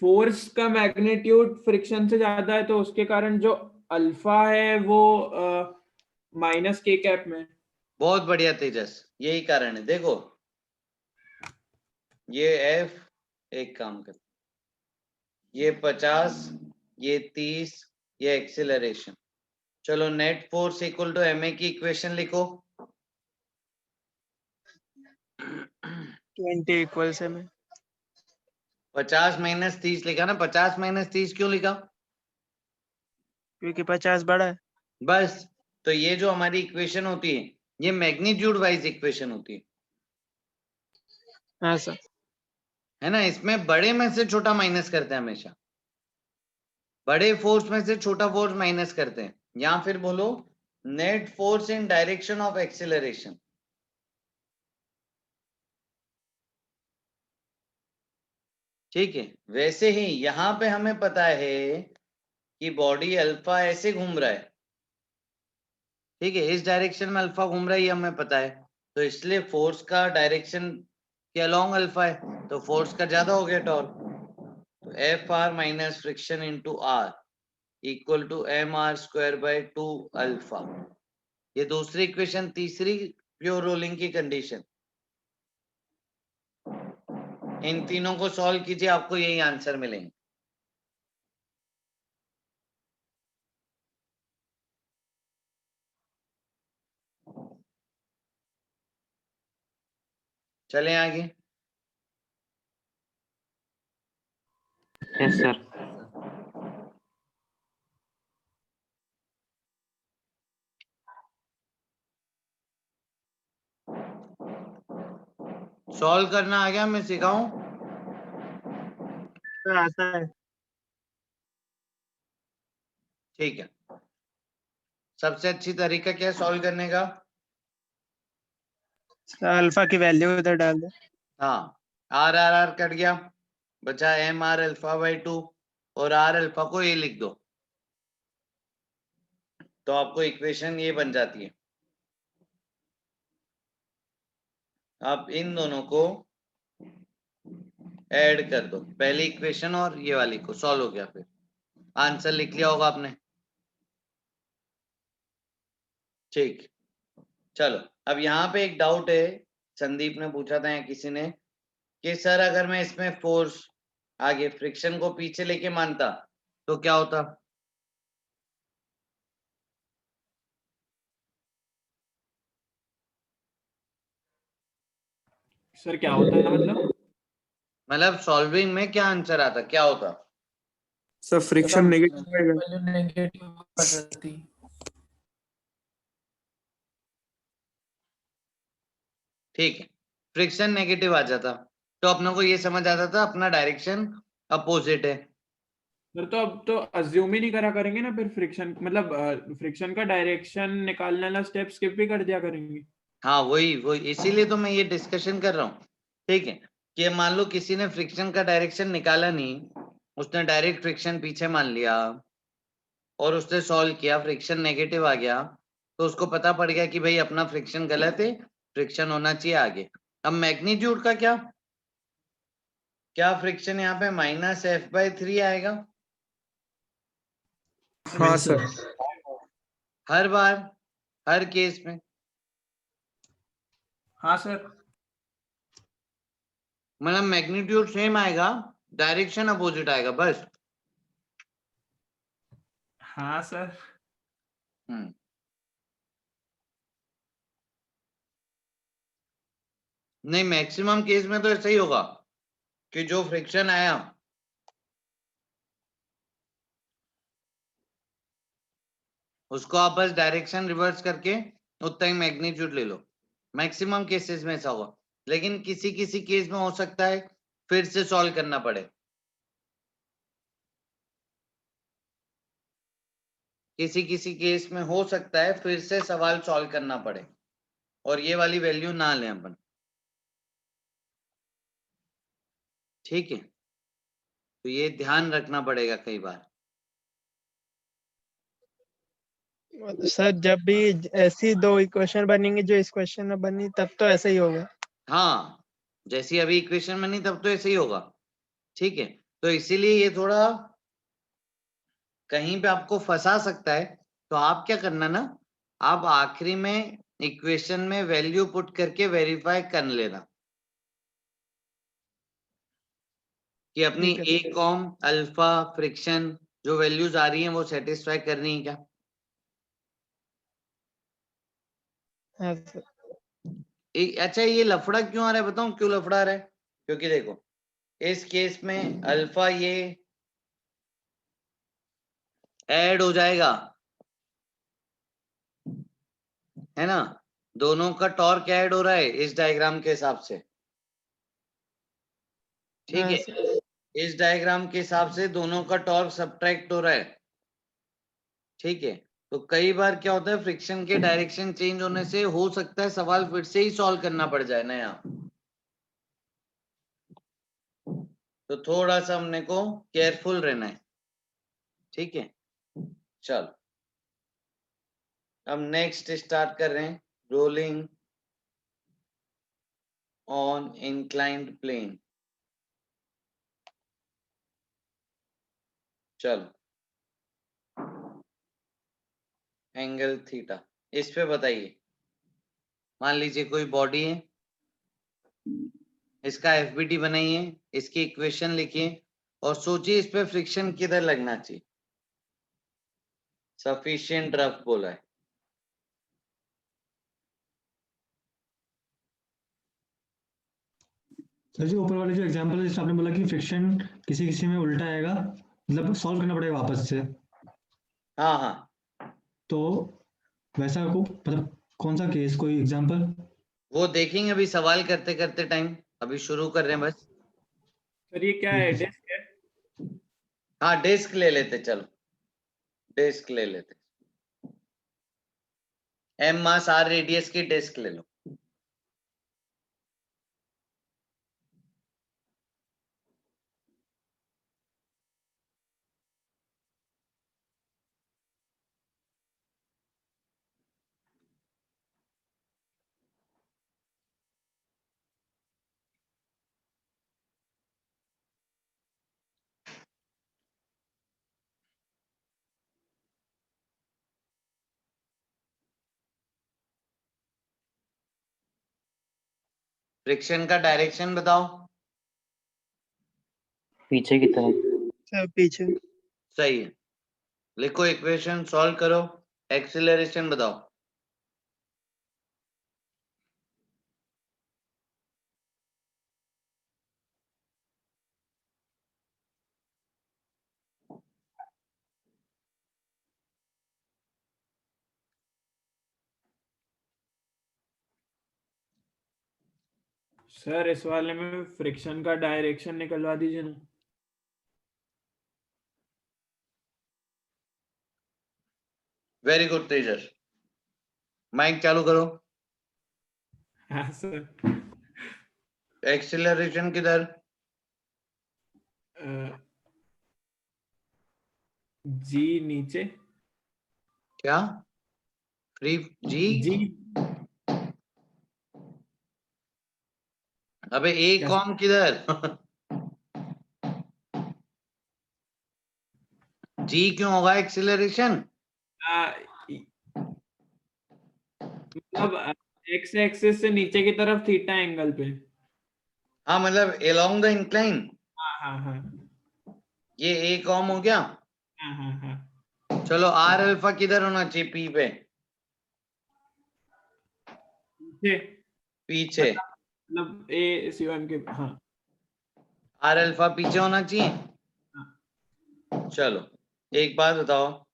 फोर्स का मैग्नीट्यूड फ्रिक्शन से ज्यादा है तो उसके कारण जो अल्फा है वो माइनस के कैप में। बहुत बढ़िया तेजस, यही कारण है। देखो ये F, एक काम कर, ये 50, ये 30, ये एक्सिलरेशन। चलो net force equal to ma की इक्वेशन लिखो। 20 इक्वल्स में 50 माइनस 30 लिखा ना, 50 माइनस 30 क्यों लिखा? क्योंकि 50 बड़ा है। बस, तो ये जो हमारी इक्वेशन होती है ये मैग्नीट्यूड वाइज इक्वेशन होती है, हाँ सर। है ना। इसमें बड़े में से छोटा माइनस करते हैं हमेशा, बड़े फोर्स में से छोटा फोर्स माइनस करते हैं, या फिर बोलो net force in direction of acceleration. ठीक है, वैसे ही यहां पे हमें पता है कि बॉडी अल्फा ऐसे घूम रहा है, ठीक है, इस डायरेक्शन में अल्फा घूम रहा है ये हमें पता है, तो इसलिए फोर्स का डायरेक्शन के अलोंग अल्फा है तो फोर्स का ज्यादा हो गया टॉर्क। तो F R minus friction into R equal to M R square by 2 alpha. ये दूसरी इक्वेशन। तीसरी प्योर रोलिंग की कंडीशन, इन तीनों को सॉल्व कीजिए, आपको यही आंसर मिलेंगे। चलें आगे। Yes, sir. सॉल्व करना आ गया, मैं सिखाऊं? सर आता है। ठीक है। सबसे अच्छी तरीका क्या है सॉल्व करने का? सर अल्फा की वैल्यू उधर डाल दो। हाँ, आर कट गया, बचा एम आर अल्फा बाई 2 और आर अल्फा को ये लिख दो, तो आपको इक्वेशन ये बन जाती है। आप इन दोनों को ऐड कर दो, पहली इक्वेशन और ये वाली को, सॉल्व हो गया। फिर आंसर लिख लिया होगा आपने। ठीक, चलो अब यहाँ पे एक डाउट है, संदीप ने पूछा था या किसी ने, कि सर अगर मैं इसमें फोर्स आगे फ्रिक्शन को पीछे लेके मानता तो क्या होता? सर क्या होता है मतलब सॉल्विंग में क्या आंसर आता, क्या होता? सर फ्रिक्शन नेगेटिव आएगा। वैल्यू नेगेटिव आ जाती। ठीक है, फ्रिक्शन नेगेटिव आ जाता तो अपने को ये समझ आता था अपना डायरेक्शन अपोजिट है। सर तो अब तो अज्यूम ही नहीं करा करेंगे ना, फिर फ्रिक्शन मतलब फ्रिक्शन का डायरेक्शन निकालने वाला स्टेप स्किप भी कर दिया करेंगे। हाँ वही वही, इसीलिए तो मैं ये डिस्कशन कर रहा हूँ। ठीक है, कि मान लो किसी ने फ्रिक्शन का डायरेक्शन निकाला नहीं, उसने डायरेक्ट फ्रिक्शन पीछे मान लिया और उसने सॉल्व किया, फ्रिक्शन नेगेटिव आ गया, तो उसको पता पड़ गया कि भाई अपना फ्रिक्शन गलत है, फ्रिक्शन होना चाहिए आगे। अब मैग्नीट्यूड का क्या? क्या फ्रिक्शन यहाँ पे -f/3 आएगा हाँ सर। हर बार, हर केस में? हाँ सर। मतलब मैग्नीट्यूड सेम आएगा, डायरेक्शन अपोजिट आएगा बस। हाँ सर। नहीं, मैक्सिमम केस में तो ऐसा ही होगा कि जो फ्रिक्शन आया उसको आप बस डायरेक्शन रिवर्स करके उतना ही मैग्नीट्यूड ले लो। मैक्सिमम केसेस में ऐसा होगा, लेकिन किसी किसी केस में हो सकता है फिर से सॉल्व करना पड़े। किसी किसी केस में हो सकता है फिर से सवाल सॉल्व करना पड़े और ये वाली वैल्यू ना लें अपन। ठीक है, तो ये ध्यान रखना पड़ेगा कई बार। सर जब भी ऐसी दो इक्वेशन बनेंगी जो इस क्वेश्चन में बनी, तब तो ऐसा ही होगा। हाँ, जैसी अभी इक्वेशन में नहीं तब तो ऐसे ही होगा। ठीक है, तो इसीलिए ये थोड़ा कहीं पे आपको फंसा सकता है, तो आप क्या करना ना, आप आखिरी में इक्वेशन में वैल्यू पुट करके वेरीफाई कर लेना कि अपनी ठीक है ए कॉम अल्फा फ्रिक्शन जो वैल्यूज आ रही हैं वो सेटिस्फाई कर रही हैं क्या। हाँ सर। अच्छा, ये लफड़ा क्यों आ रहा है बताऊं क्यों लफड़ा आ रहा है? क्योंकि देखो इस केस में अल्फा ये ऐड हो जाएगा, है ना, दोनों का टॉर्क ऐड हो रहा है इस डायग्राम के हिसाब से। ठीक हाँ है, सर। इस डायग्राम के हिसाब से दोनों का टॉर्क सब्ट्रैक्ट हो रहा है। ठीक है, तो कई बार क्या होता है फ्रिक्शन के डायरेक्शन चेंज होने से हो सकता है सवाल फिर से ही सॉल्व करना पड़ जाए नया, तो थोड़ा सा हमने को केयरफुल रहना है। ठीक है, चलो अब नेक्स्ट स्टार्ट कर रहे हैं, रोलिंग ऑन इंक्लाइंड प्लेन। चलो एंगल थीटा, इस पे बताइए। मान लीजिए कोई बॉडी है, इसका एफबीटी बनाइए, इसकी इक्वेशन लिखिए और सोचिए इस पे फ्रिक्शन किधर लगना चाहिए। सफिशिएंट रफ बोला है। सर जी ऊपर वाले जो एग्जांपल है जिसमें आपने बोला कि फ्रिक्शन किसी किसी में उल्टा आएगा, मतलब सॉल्व करना पड़ेगा वापस से, हाँ हाँ, तो वैसा को मतलब कौन सा केस, कोई एग्जांपल? वो देखेंगे अभी सवाल करते करते टाइम, अभी शुरू कर रहे हैं बस। सर ये क्या है, डिस्क है? हाँ डिस्क ले लेते, चलो डिस्क ले लेते। एम मास आर रेडियस की डिस्क ले लो। फ्रिक्शन का डायरेक्शन बताओ। पीछे की तरफ। सर पीछे। सही है, लिखो इक्वेशन, सॉल्व करो, एक्सीलरेशन बताओ। सर इस वाले में फ्रिक्शन का डायरेक्शन निकलवा दीजिए ना। वेरी गुड तेजस, माइक चालू करो। हाँ सर। एक्सीलरेशन किधर? जी नीचे। क्या? फ्री जी? जी अबे ए क्या? कॉम किधर? जी क्यों होगा एक्सीलरेशन? मतलब एक्स एक्सिस से नीचे की तरफ थीटा एंगल पे। हाँ मतलब along द इंक्लाइन। हाँ हाँ हाँ ये ए कॉम हो गया। हाँ हाँ हाँ। चलो आर अल्फा किधर होना चाहिए? पी पे, पीछे। पीछे। मतलब ए सी1 के, हाँ। आर अल्फा पीछे होना चाहिए। हाँ। चलो एक बात बताओ,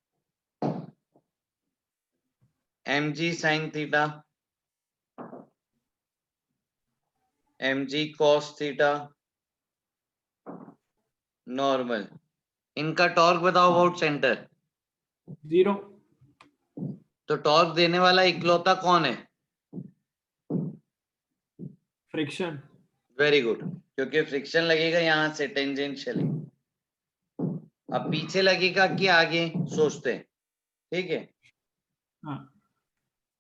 एम जी sine theta, M G cos theta, normal, इनका टॉर्क बताओ अबाउट सेंटर। 0। तो टॉर्क देने वाला इकलौता कौन है? फ्रिक्शन। वेरी गुड, क्योंकि फ्रिक्शन लगेगा यहां से टेंजेंशियली। अब पीछे लगेगा कि आगे सोचते हैं, ठीक है। हाँ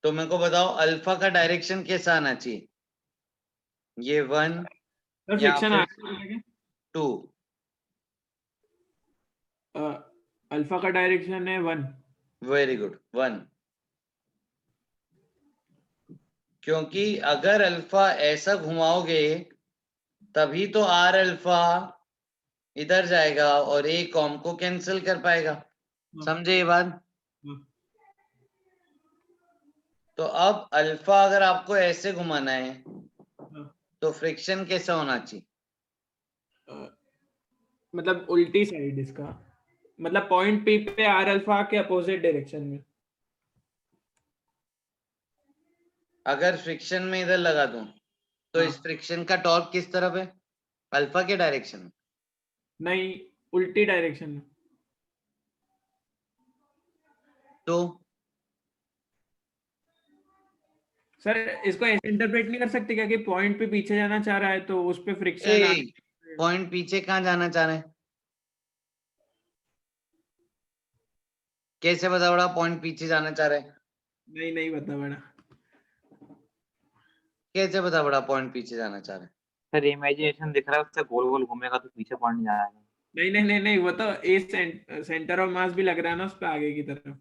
तो मेरे को बताओ अल्फा का डायरेक्शन कैसा आना चाहिए? ये 1 सर, या फ्रिक्शन फिर आगे 2? अल्फा का डायरेक्शन है 1। Very good, 1। क्योंकि अगर अल्फा ऐसा घुमाओगे तभी तो आर अल्फा इधर जाएगा और ए कॉम को कैंसिल कर पाएगा। समझे ये बात? तो अब अल्फा अगर आपको ऐसे घुमाना है तो फ्रिक्शन कैसा होना चाहिए? मतलब उल्टी साइड इसका, मतलब पॉइंट पी पे आर अल्फा के अपोजिट डायरेक्शन में। अगर फ्रिक्शन में इधर लगा दूं तो इस फ्रिक्शन का टॉर्क किस तरफ है? अल्फा के डायरेक्शन में? नहीं, उल्टी डायरेक्शन में। तो सर इसको ऐसे इंटरप्रेट नहीं कर सकते क्या कि पॉइंट पे पीछे जाना चाह रहा है तो उस पे फ्रिक्शन पॉइंट पीछे कहाँ जाना चाह रहे हैं? कैसे बता बड़ा पॉइंट पीछे जाना चाह रहे हैं? नहीं बता बड़ा। कैसे बता बड़ा पॉइंट पीछे जाना चाह रहे हैं? सर इमेजिनेशन दिख रहा है, उससे गोल गोल घूमेगा तो पीछे पॉइंट जाएगा। नहीं, वो तो ए सेंटर ऑफ मास भी लग रहा है ना उस पे आगे की तरफ।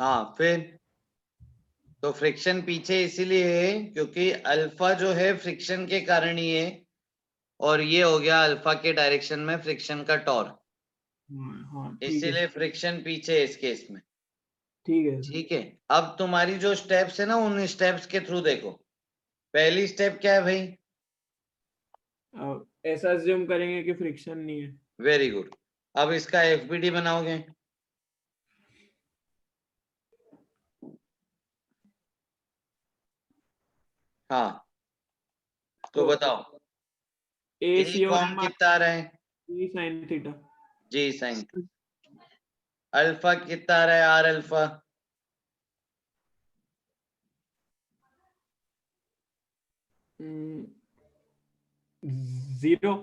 हाँ फिर तो फ्रिक्शन पीछे इसीलिए है क्योंकि अल्फा जो है फ्रिक्शन के कारण ही है और ये हो गया अल्फा के डायरेक्शन में फ्रिक्शन का टॉर्क, हाँ ठीक है इसीलिए फ्रिक्शन पीछे है इस केस में। ठीक है सर। ठीक है, अब तुम्हारी जो स्टेप्स है ना, उन स्टेप्स के थ्रू देखो। पहली स्टेप क्या है भाई? अब ऐसा अज्यूम करेंगे कि फ्रिक्शन नहीं है। Very good. अब इसका एफबीडी बनाओगे। हाँ, तो बताओ ए ए सी कॉम कितना आ रहा है? Sine theta. G sine. Alpha कितना आ रहा है? R alpha. Zero.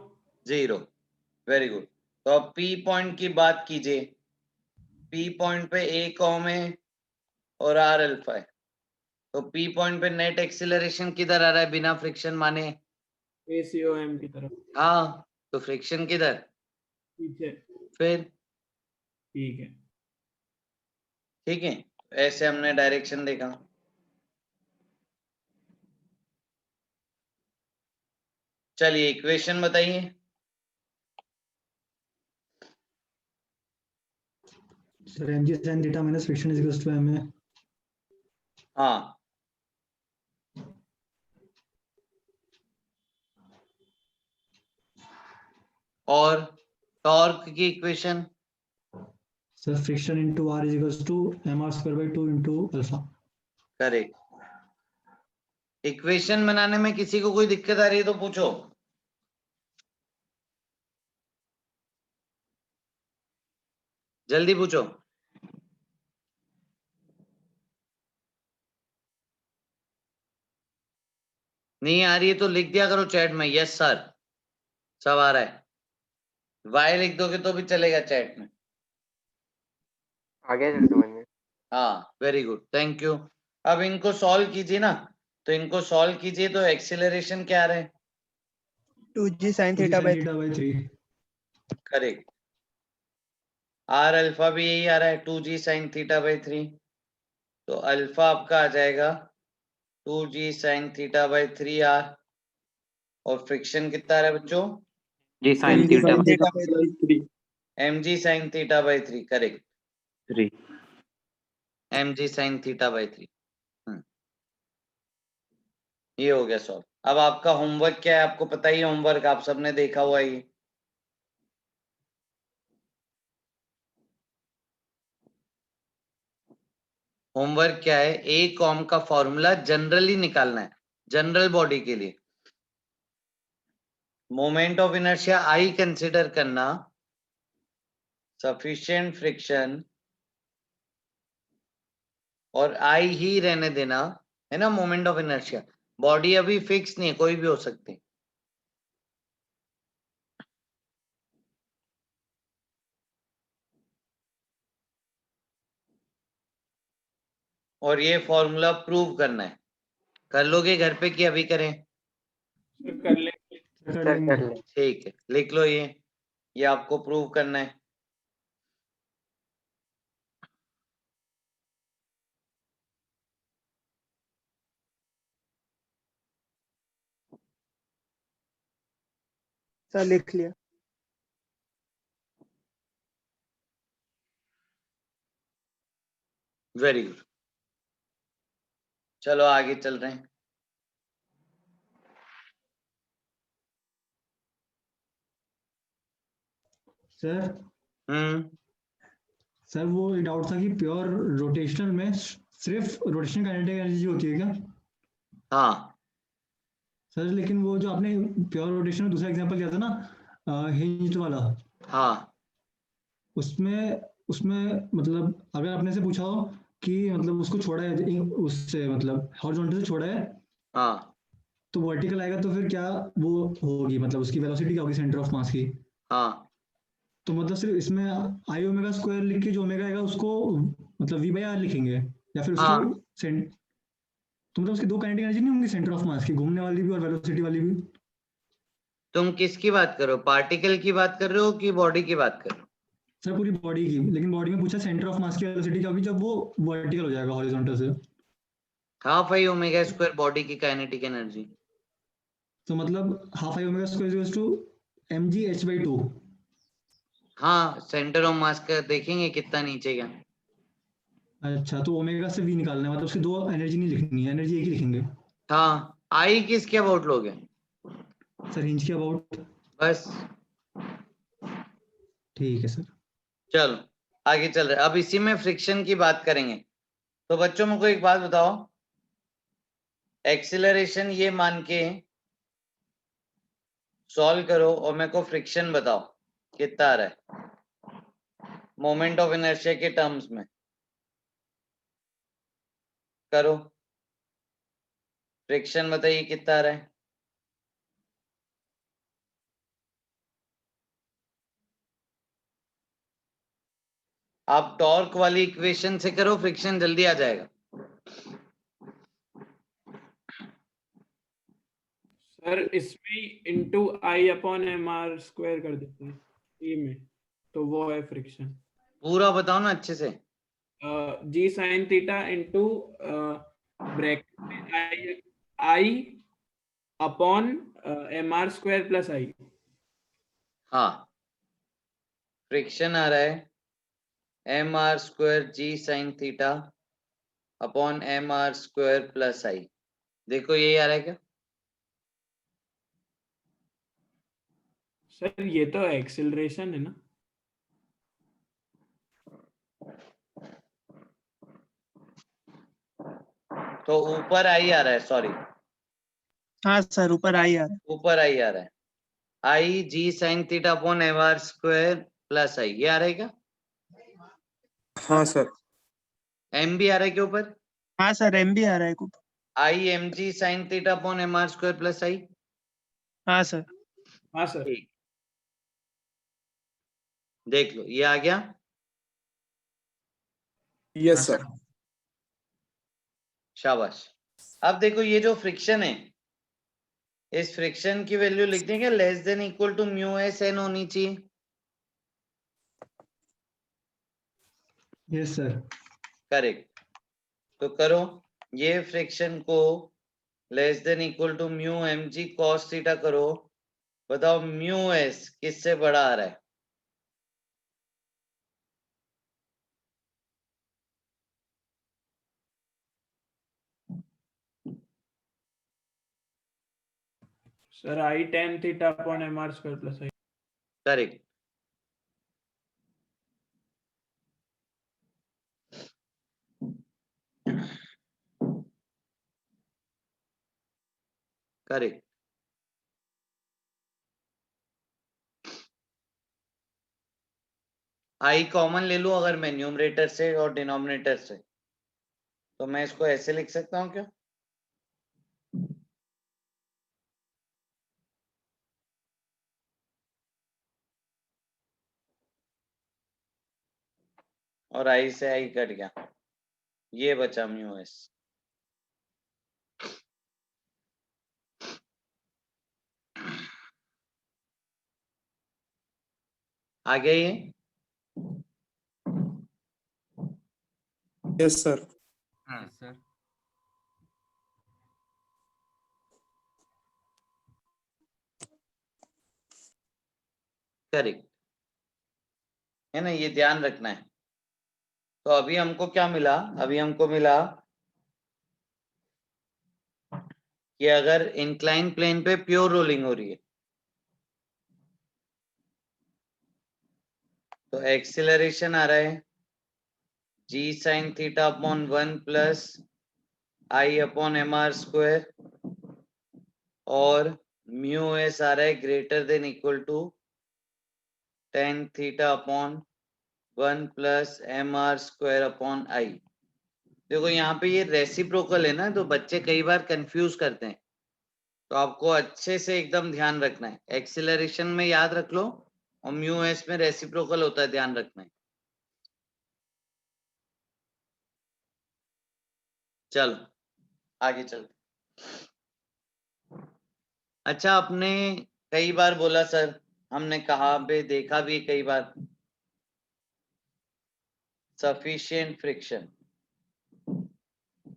Zero. Very good. तो अब पी पॉइंट की बात कीजिए। पी पॉइंट पे ए कॉम है और आर अल्फा है, तो पी पॉइंट पे नेट एक्सीलरेशन किधर आ रहा है बिना फ्रिक्शन माने? ACOM की तरफ हाँ, तो फ्रिक्शन किधर? पीछे। फिर ठीक है। ठीक है, ऐसे हमने डायरेक्शन देखा। चलिए इक्वेशन बताइए। Sir mg sin theta minus friction is equals to ma। हाँ, और टॉर्क की equation? Sir friction into r is equals to mr square by 2 into alpha। Correct. Equation बनाने में किसी को कोई दिक्कत आ रही है तो पूछो। जल्दी पूछो। नहीं आ रही है तो लिख दिया करो चैट में, यस सर सब आ रहा है। वाई लिख दोगे तो भी चलेगा चैट में। आ गया सर समझ में। हाँ वेरी गुड, थैंक यू। अब इनको सॉल्व कीजिए ना, तो इनको सॉल्व कीजिए तो एक्सेलरेशन क्या आ रहा है? 2g sin theta by 3। Correct. R alpha भी यही आ रहा है 2g sin थीटा बाई 3, तो अल्फा आपका आ जाएगा 2g sin theta by 3 R. और फ्रिक्शन कितना आ रहा है बच्चों? G sine mg theta sin theta by 3। mg sin theta by 3, correct. 3। mg sin theta by 3। ये हो गया सॉल्व। अब आपका होमवर्क क्या है आपको पता ही है, होमवर्क आप सबने देखा हुआ है ये। होमवर्क क्या है? ए कॉम का फॉर्मूला जनरली निकालना है, जनरल बॉडी के लिए। Moment of inertia I consider करना, सफिशिएंट फ्रिक्शन और आई ही रहने देना, है ना। मोमेंट ऑफ इनर्शिया, बॉडी अभी फिक्स नहीं है, कोई भी हो सकती। और ये फॉर्मूला प्रूव करना है। कर लोगे घर पे कि अभी करें? कर ले। सर कर ले। ठीक है, लिख लो ये आपको प्रूव करना है। सर लिख लिया। वेरी गुड, चलो आगे चल रहे हैं। सर सर वो एक डाउट था कि प्योर रोटेशनल में सिर्फ रोटेशन काइनेटिक एनर्जी होती है क्या? हाँ सर लेकिन वो जो आपने प्योर रोटेशन में दूसरा एग्जांपल दिया था ना हिंज्ड वाला, हाँ उसमें उसमें मतलब अगर आपने से पूछा हो कि मतलब उसको छोड़ा है उससे मतलब हॉरिजॉन्टल से छोड़ा है हाँ तो वर्टिकल आएगा, तो फिर क्या वो होगी मतलब उसकी वेलोसिटी क्या होगी सेंटर ऑफ मास की? हाँ तो मतलब सिर्फ इसमें आई ओमेगा स्क्वायर लिख के जो ओमेगा आएगा उसको मतलब वी बाई आर लिखेंगे या फिर उसको हाँ। तो मतलब उसकी दो काइनेटिक एनर्जी नहीं होंगी सेंटर ऑफ मास की, घूमने वाली भी और वेलोसिटी वाली भी? तुम किसकी बात कर रहे हो, पार्टिकल की बात कर रहे हो कि बॉडी की बात कर रहे हो? सर पूरी बॉडी की, लेकिन बॉडी में पूछा सेंटर ऑफ मास की वेलोसिटी क्या होगी जब वो वर्टिकल हो जाएगा हॉरिजॉन्टल से। Half I omega square body की काइनेटिक एनर्जी। तो मतलब half I omega square equals to mgh/2। हाँ, सेंटर ऑफ मास का देखेंगे कितना नीचे गया। अच्छा, तो ओमेगा से v निकालना है, मतलब उसकी दो एनर्जी नहीं लिखनी है, एनर्जी एक ही लिखेंगे। हाँ, आई किसके अबाउट लोगे? सर हिंज के अबाउट। बस, ठीक है सर। चलो आगे चल रहे। अब इसी में फ्रिक्शन की बात करेंगे। तो बच्चों मेरे को एक बात बताओ, एक्सीलरेशन ये मान के सॉल्व करो और मेरे को फ्रिक्शन बताओ कितना आ रहा है मोमेंट ऑफ इनर्शिया के टर्म्स में। करो, फ्रिक्शन बताइए कितना आ रहा है। आप टॉर्क वाली इक्वेशन से करो, फ्रिक्शन जल्दी आ जाएगा। सर इसमें इंटू आई अपॉन एम आर स्क्वायर कर देते हैं ई में, तो वो है फ्रिक्शन। पूरा बताओ ना अच्छे से। G sine theta into bracket में I upon M R square plus I. हाँ, फ्रिक्शन आ रहा है M R square g sine theta upon M R square plus I. देखो यही आ रहा है क्या? सर ये तो एक्सेलरेशन है ना। तो ऊपर आई आ रहा है, सॉरी हाँ सर, ऊपर आई आ रहा है। ऊपर आई आ रहा है, I g sine theta upon M R square plus I, ये आ रहा है क्या? हाँ सर। एम भी आ रहा है क्या ऊपर? हाँ सर, एम भी आ रहा है ऊपर। I M ji sine theta upon M R square plus I. हाँ सर। हाँ सर। ठीक, देख लो ये आ गया। Yes sir. शाबाश। अब देखो ये जो फ्रिक्शन है, इस फ्रिक्शन की वैल्यू लिख देंगे less than equal to mu S N होनी चाहिए। Yes sir. करेक्ट। तो करो, ये फ्रिक्शन को less than equal to mu M G cos theta करो। बताओ म्यू एस किससे बड़ा आ रहा है? Sir I tan theta upon M R square plus I. Correct. Correct. I common ले लूं अगर मैं न्यूमरेटर से और डिनोमिनेटर से, तो मैं इसको ऐसे लिख सकता हूं क्या? और आई से आई कट गया, ये बचा म्यू एस। आ गया ये? Yes sir. सर करेक्ट है ना, ये ध्यान रखना है। तो अभी हमको क्या मिला? अभी हमको मिला कि अगर इंक्लाइन प्लेन पे प्योर रोलिंग हो रही है तो एक्सीलरेशन आ रहा है G sine theta upon 1 plus I upon M R square, और म्यू एस आ रहा है greater than equal to tan theta upon 1 plus M R square upon I. देखो यहाँ पे ये रेसिप्रोकल है ना, तो बच्चे कई बार कंफ्यूज करते हैं, तो आपको अच्छे से एकदम ध्यान रखना है। एक्सीलरेशन में याद रख लो और म्यू एस में रेसिप्रोकल होता है, ध्यान रखना है। चलो आगे चलते। अच्छा, आपने कई बार बोला सर, हमने कहा पे देखा भी कई बार, सफिशिएंट फ्रिक्शन।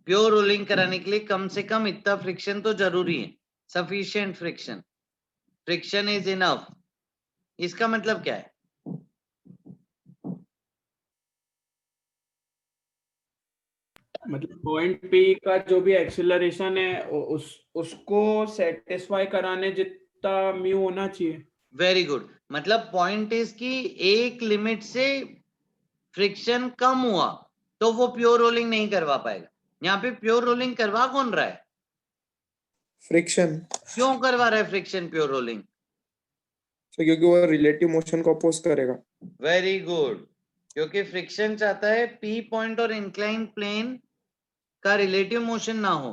प्योर रोलिंग कराने के लिए कम से कम इतना फ्रिक्शन तो जरूरी है। sufficient friction, friction is enough, इसका मतलब क्या है? मतलब पॉइंट पी का जो भी एक्सेलरेशन है उसको सेटिस्फाई कराने जितना म्यू होना चाहिए। वेरी गुड, मतलब पॉइंट इज कि एक लिमिट से फ्रिक्शन कम हुआ तो वो प्योर रोलिंग नहीं करवा पाएगा। यहाँ पे प्योर रोलिंग करवा कौन रहा है? फ्रिक्शन। क्यों करवा रहा है फ्रिक्शन प्योर रोलिंग? तो क्योंकि वो रिलेटिव मोशन को अपोज करेगा। वेरी गुड, क्योंकि फ्रिक्शन चाहता है पी पॉइंट और इंक्लाइन प्लेन का रिलेटिव मोशन ना हो,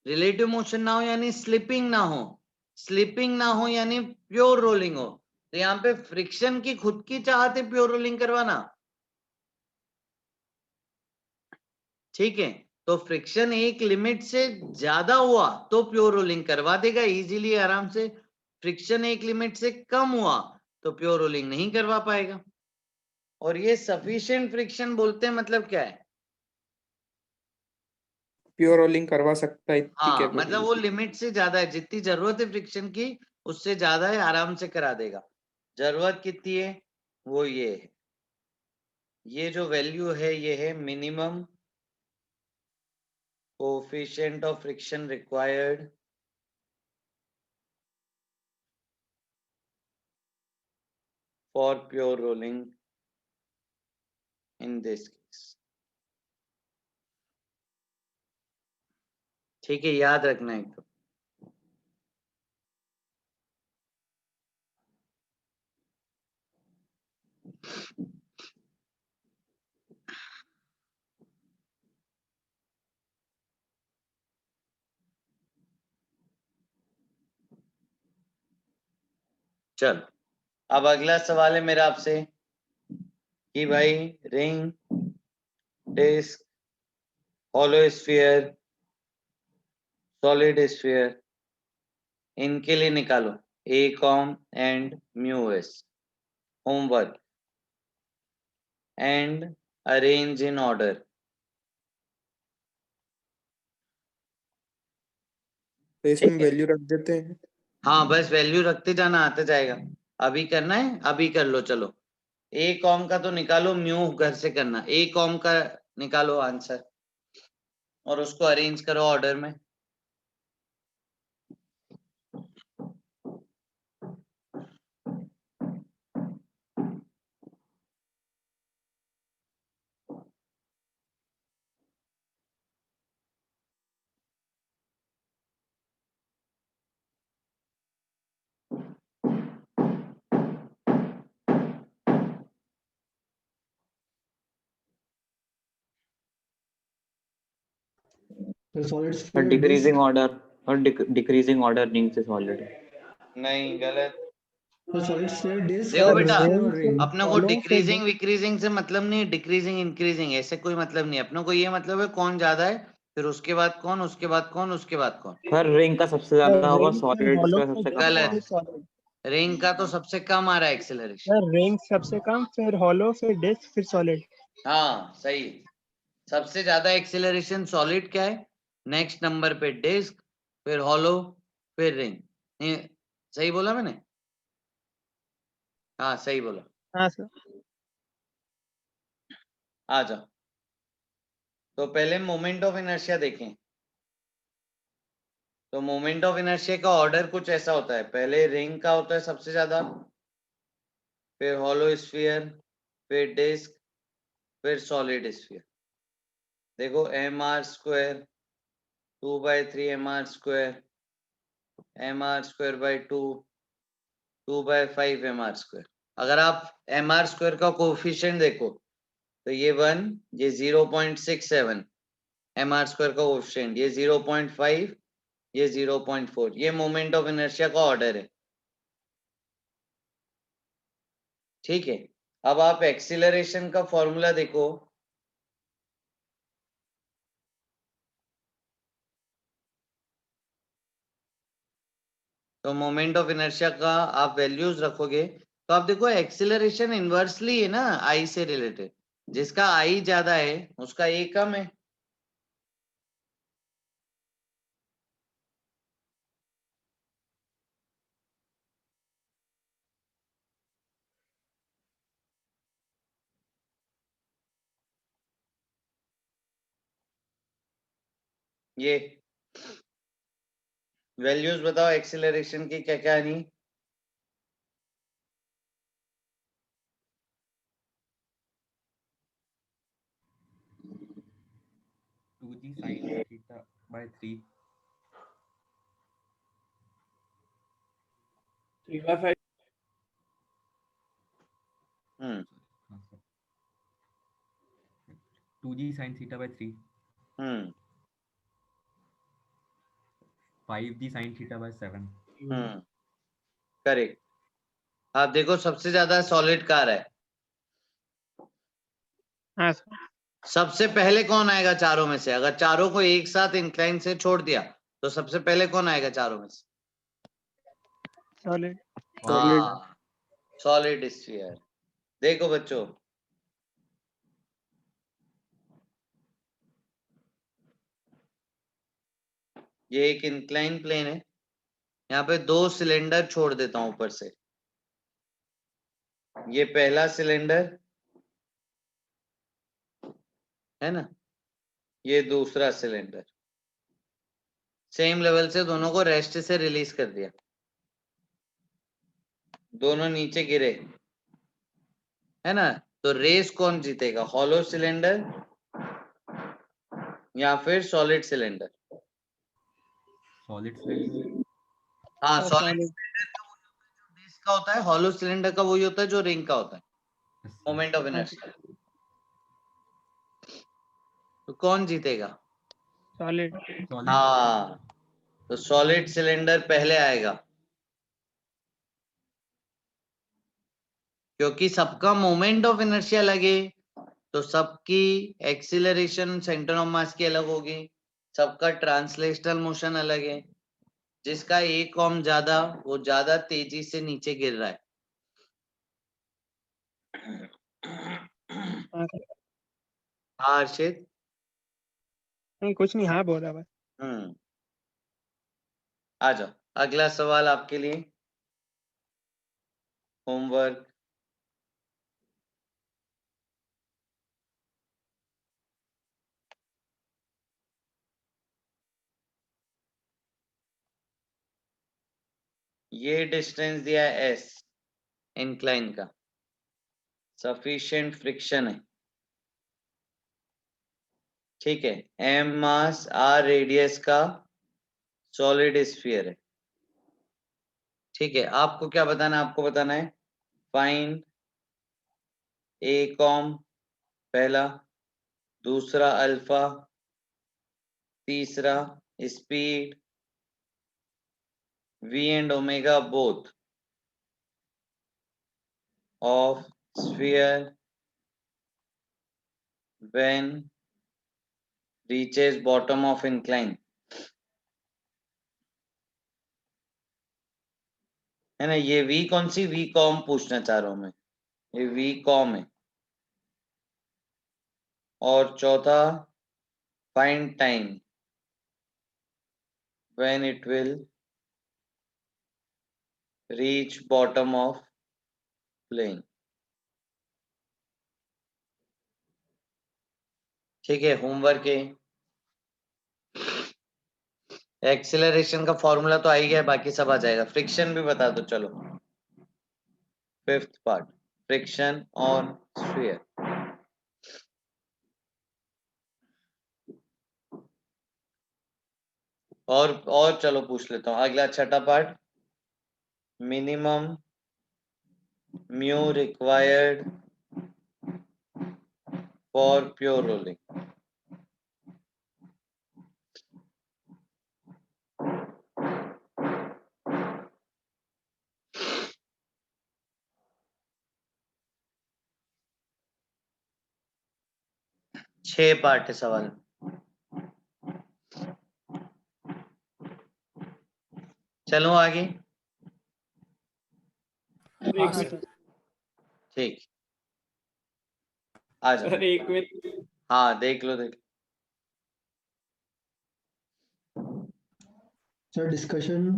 रिलेटिव मोशन ना हो यानी स्लिपिंग ना हो, स्लिपिंग ना हो यानी प्योर रोलिंग हो। तो यहाँ पे फ्रिक्शन की खुद की चाहत है प्योर रोलिंग करवाना, ठीक है? तो फ्रिक्शन एक लिमिट से ज्यादा हुआ तो प्योर रोलिंग करवा देगा इजीली, आराम से। फ्रिक्शन एक लिमिट से कम हुआ तो प्योर रोलिंग नहीं करवा पाएगा। और ये सफिशिएंट फ्रिक्शन बोलते हैं मतलब क्या है? प्योर रोलिंग करवा सकता है, ठीक है। हाँ, मतलब वो लिमिट से ज्यादा है, जितनी जरूरत है फ्रिक्शन की उससे ज्यादा है, आराम से करा देगा। जरूरत कितनी है? वो ये है, ये जो वैल्यू है ये है minimum coefficient of friction required for pure rolling in this case. ठीक है, याद रखना एकदम। चलो, अब अगला सवाल है मेरा आपसे कि भाई ring, disc, hollow sphere, solid sphere, इनके लिए निकालो a com and mu s. Homework and arrange in order. तो इसमें वैल्यू रख देते हैं। हाँ, बस वैल्यू रखते जाना, आता जाएगा। अभी करना है, अभी कर लो। चलो, ए कॉम का तो निकालो, म्यू घर से करना। ए कॉम का निकालो आंसर और उसको अरेंज करो ऑर्डर में। सॉलिड और स्फीयर डिक्रीजिंग ऑर्डर, और डिक्रीजिंग ऑर्डर रिंग से सॉलिड। नहीं, गलत। तो सॉलिड स्फीयर डिस्क देखो और बेटा, स्फीयर और रिंग। अपने को डिक्रीजिंग विक्रीजिंग से मतलब नहीं, डिक्रीजिंग इंक्रीजिंग ऐसे कोई मतलब नहीं। अपने को ये मतलब है कौन ज्यादा है, फिर उसके बाद कौन, उसके बाद कौन, उसके बाद कौन। हर रिंग का सबसे ज्यादा होगा, सॉलिड का सबसे कम गलत, होगा। रिंग का तो सबसे कम आ रहा है एक्सेलरेशन। सर रिंग सबसे कम, फिर हॉलो, फिर डिस्क, फिर सॉलिड। हाँ सही, सबसे ज्यादा एक्सेलरेशन सॉलिड क्या है, नेक्स्ट नंबर पे डिस्क, फिर हॉलो, फिर रिंग। नहीं, सही बोला मैंने? हाँ सही बोला। हाँ सर। आ जाओ, तो पहले मोमेंट ऑफ इनर्शिया देखें। तो मोमेंट ऑफ इनर्शिया का ऑर्डर कुछ ऐसा होता है, पहले रिंग का होता है सबसे ज्यादा, फिर हॉलो स्फीयर, फिर डिस्क, फिर सॉलिड स्फीयर। देखो mr² 2/3 mr², mr²/2 2/5 mr²। अगर आप mr² का कोफिशिएंट देखो तो ये 1, ये 0.67 mr² का कोफिशिएंट, ये 0.5, ये 0.4। ये मोमेंट ऑफ इनर्शिया का ऑर्डर है, ठीक है? अब आप एक्सीलरेशन का फॉर्मूला देखो। तो मोमेंट ऑफ इनर्शिया का आप वैल्यूज रखोगे तो आप देखो एक्सीलरेशन इनवर्सली है ना आई से रिलेटेड। जिसका आई ज्यादा है उसका ए कम है। ये वैल्यूज बताओ एक्सीलरेशन की क्या क्या नहीं। Two G sine theta by 3 3/5 hmm 2g sine theta by 3 hmm 5g sine theta by 7 correct. आप देखो सबसे ज्यादा सॉलिड कार है, हाँ सर। सबसे पहले कौन आएगा चारों में से? अगर चारों को एक साथ इंक्लाइन से छोड़ दिया तो सबसे पहले कौन आएगा चारों में से? सॉलिड। हाँ, सॉलिड स्फीयर। देखो बच्चों, ये एक इंक्लाइन प्लेन है, यहाँ पे दो सिलेंडर छोड़ देता हूं ऊपर से। ये पहला सिलेंडर है ना, ये दूसरा सिलेंडर। सेम लेवल से दोनों को रेस्ट से रिलीज कर दिया, दोनों नीचे गिरे, है ना। तो रेस कौन जीतेगा, हॉलो सिलेंडर या फिर सॉलिड सिलेंडर? Solid cylinder. हाँ, सर सॉलिड सॉलिड। सिलेंडर का होता है, हॉलो सिलेंडर का वही होता है जो रिंग का होता है, मोमेंट ऑफ इनर्शिया। तो कौन जीतेगा? सॉलिड। हाँ, तो सॉलिड सिलेंडर पहले आएगा, क्योंकि सबका मोमेंट ऑफ इनर्शिया लगे तो सबकी एक्सीलरेशन सेंटर ऑफ मास की अलग होगी, सबका ट्रांसलेशनल मोशन अलग है। जिसका एक कॉम ज्यादा, वो ज्यादा तेजी से नीचे गिर रहा है। हाँ सर। हाँ अर्षित। नहीं कुछ नहीं, हाँ बोला बस। आ जाओ, अगला सवाल आपके लिए होमवर्क। ये डिस्टेंस दिया है s, इंक्लाइन का, सफिशिएंट फ्रिक्शन है, ठीक है। m मास r रेडियस का सॉलिड स्फीयर है, ठीक है। आपको क्या बताना है? आपको बताना है फाइंड a कॉम पहला, दूसरा अल्फा, तीसरा speed, v and omega both of sphere when reaches bottom of incline, है ना। ये v कौन सी, v कॉम पूछना चाह रहा हूं मैं, ये v कॉम है। और चौथा find time when it will reach bottom of plane, ठीक है। होमवर्क है, एक्सेलरेशन का फॉर्मूला तो आ ही गया, बाकी सब आ जाएगा। फ्रिक्शन भी बता दो चलो, fifth part, friction on sphere. और चलो पूछ लेता हूँ अगला छठा part, minimum mu required for pure rolling. छह पार्ट है सवाल। चलो आगे, एक मिनट ठीक, आ जाओ। सर, एक मिनट। हाँ देख लो देख। Sir discussion.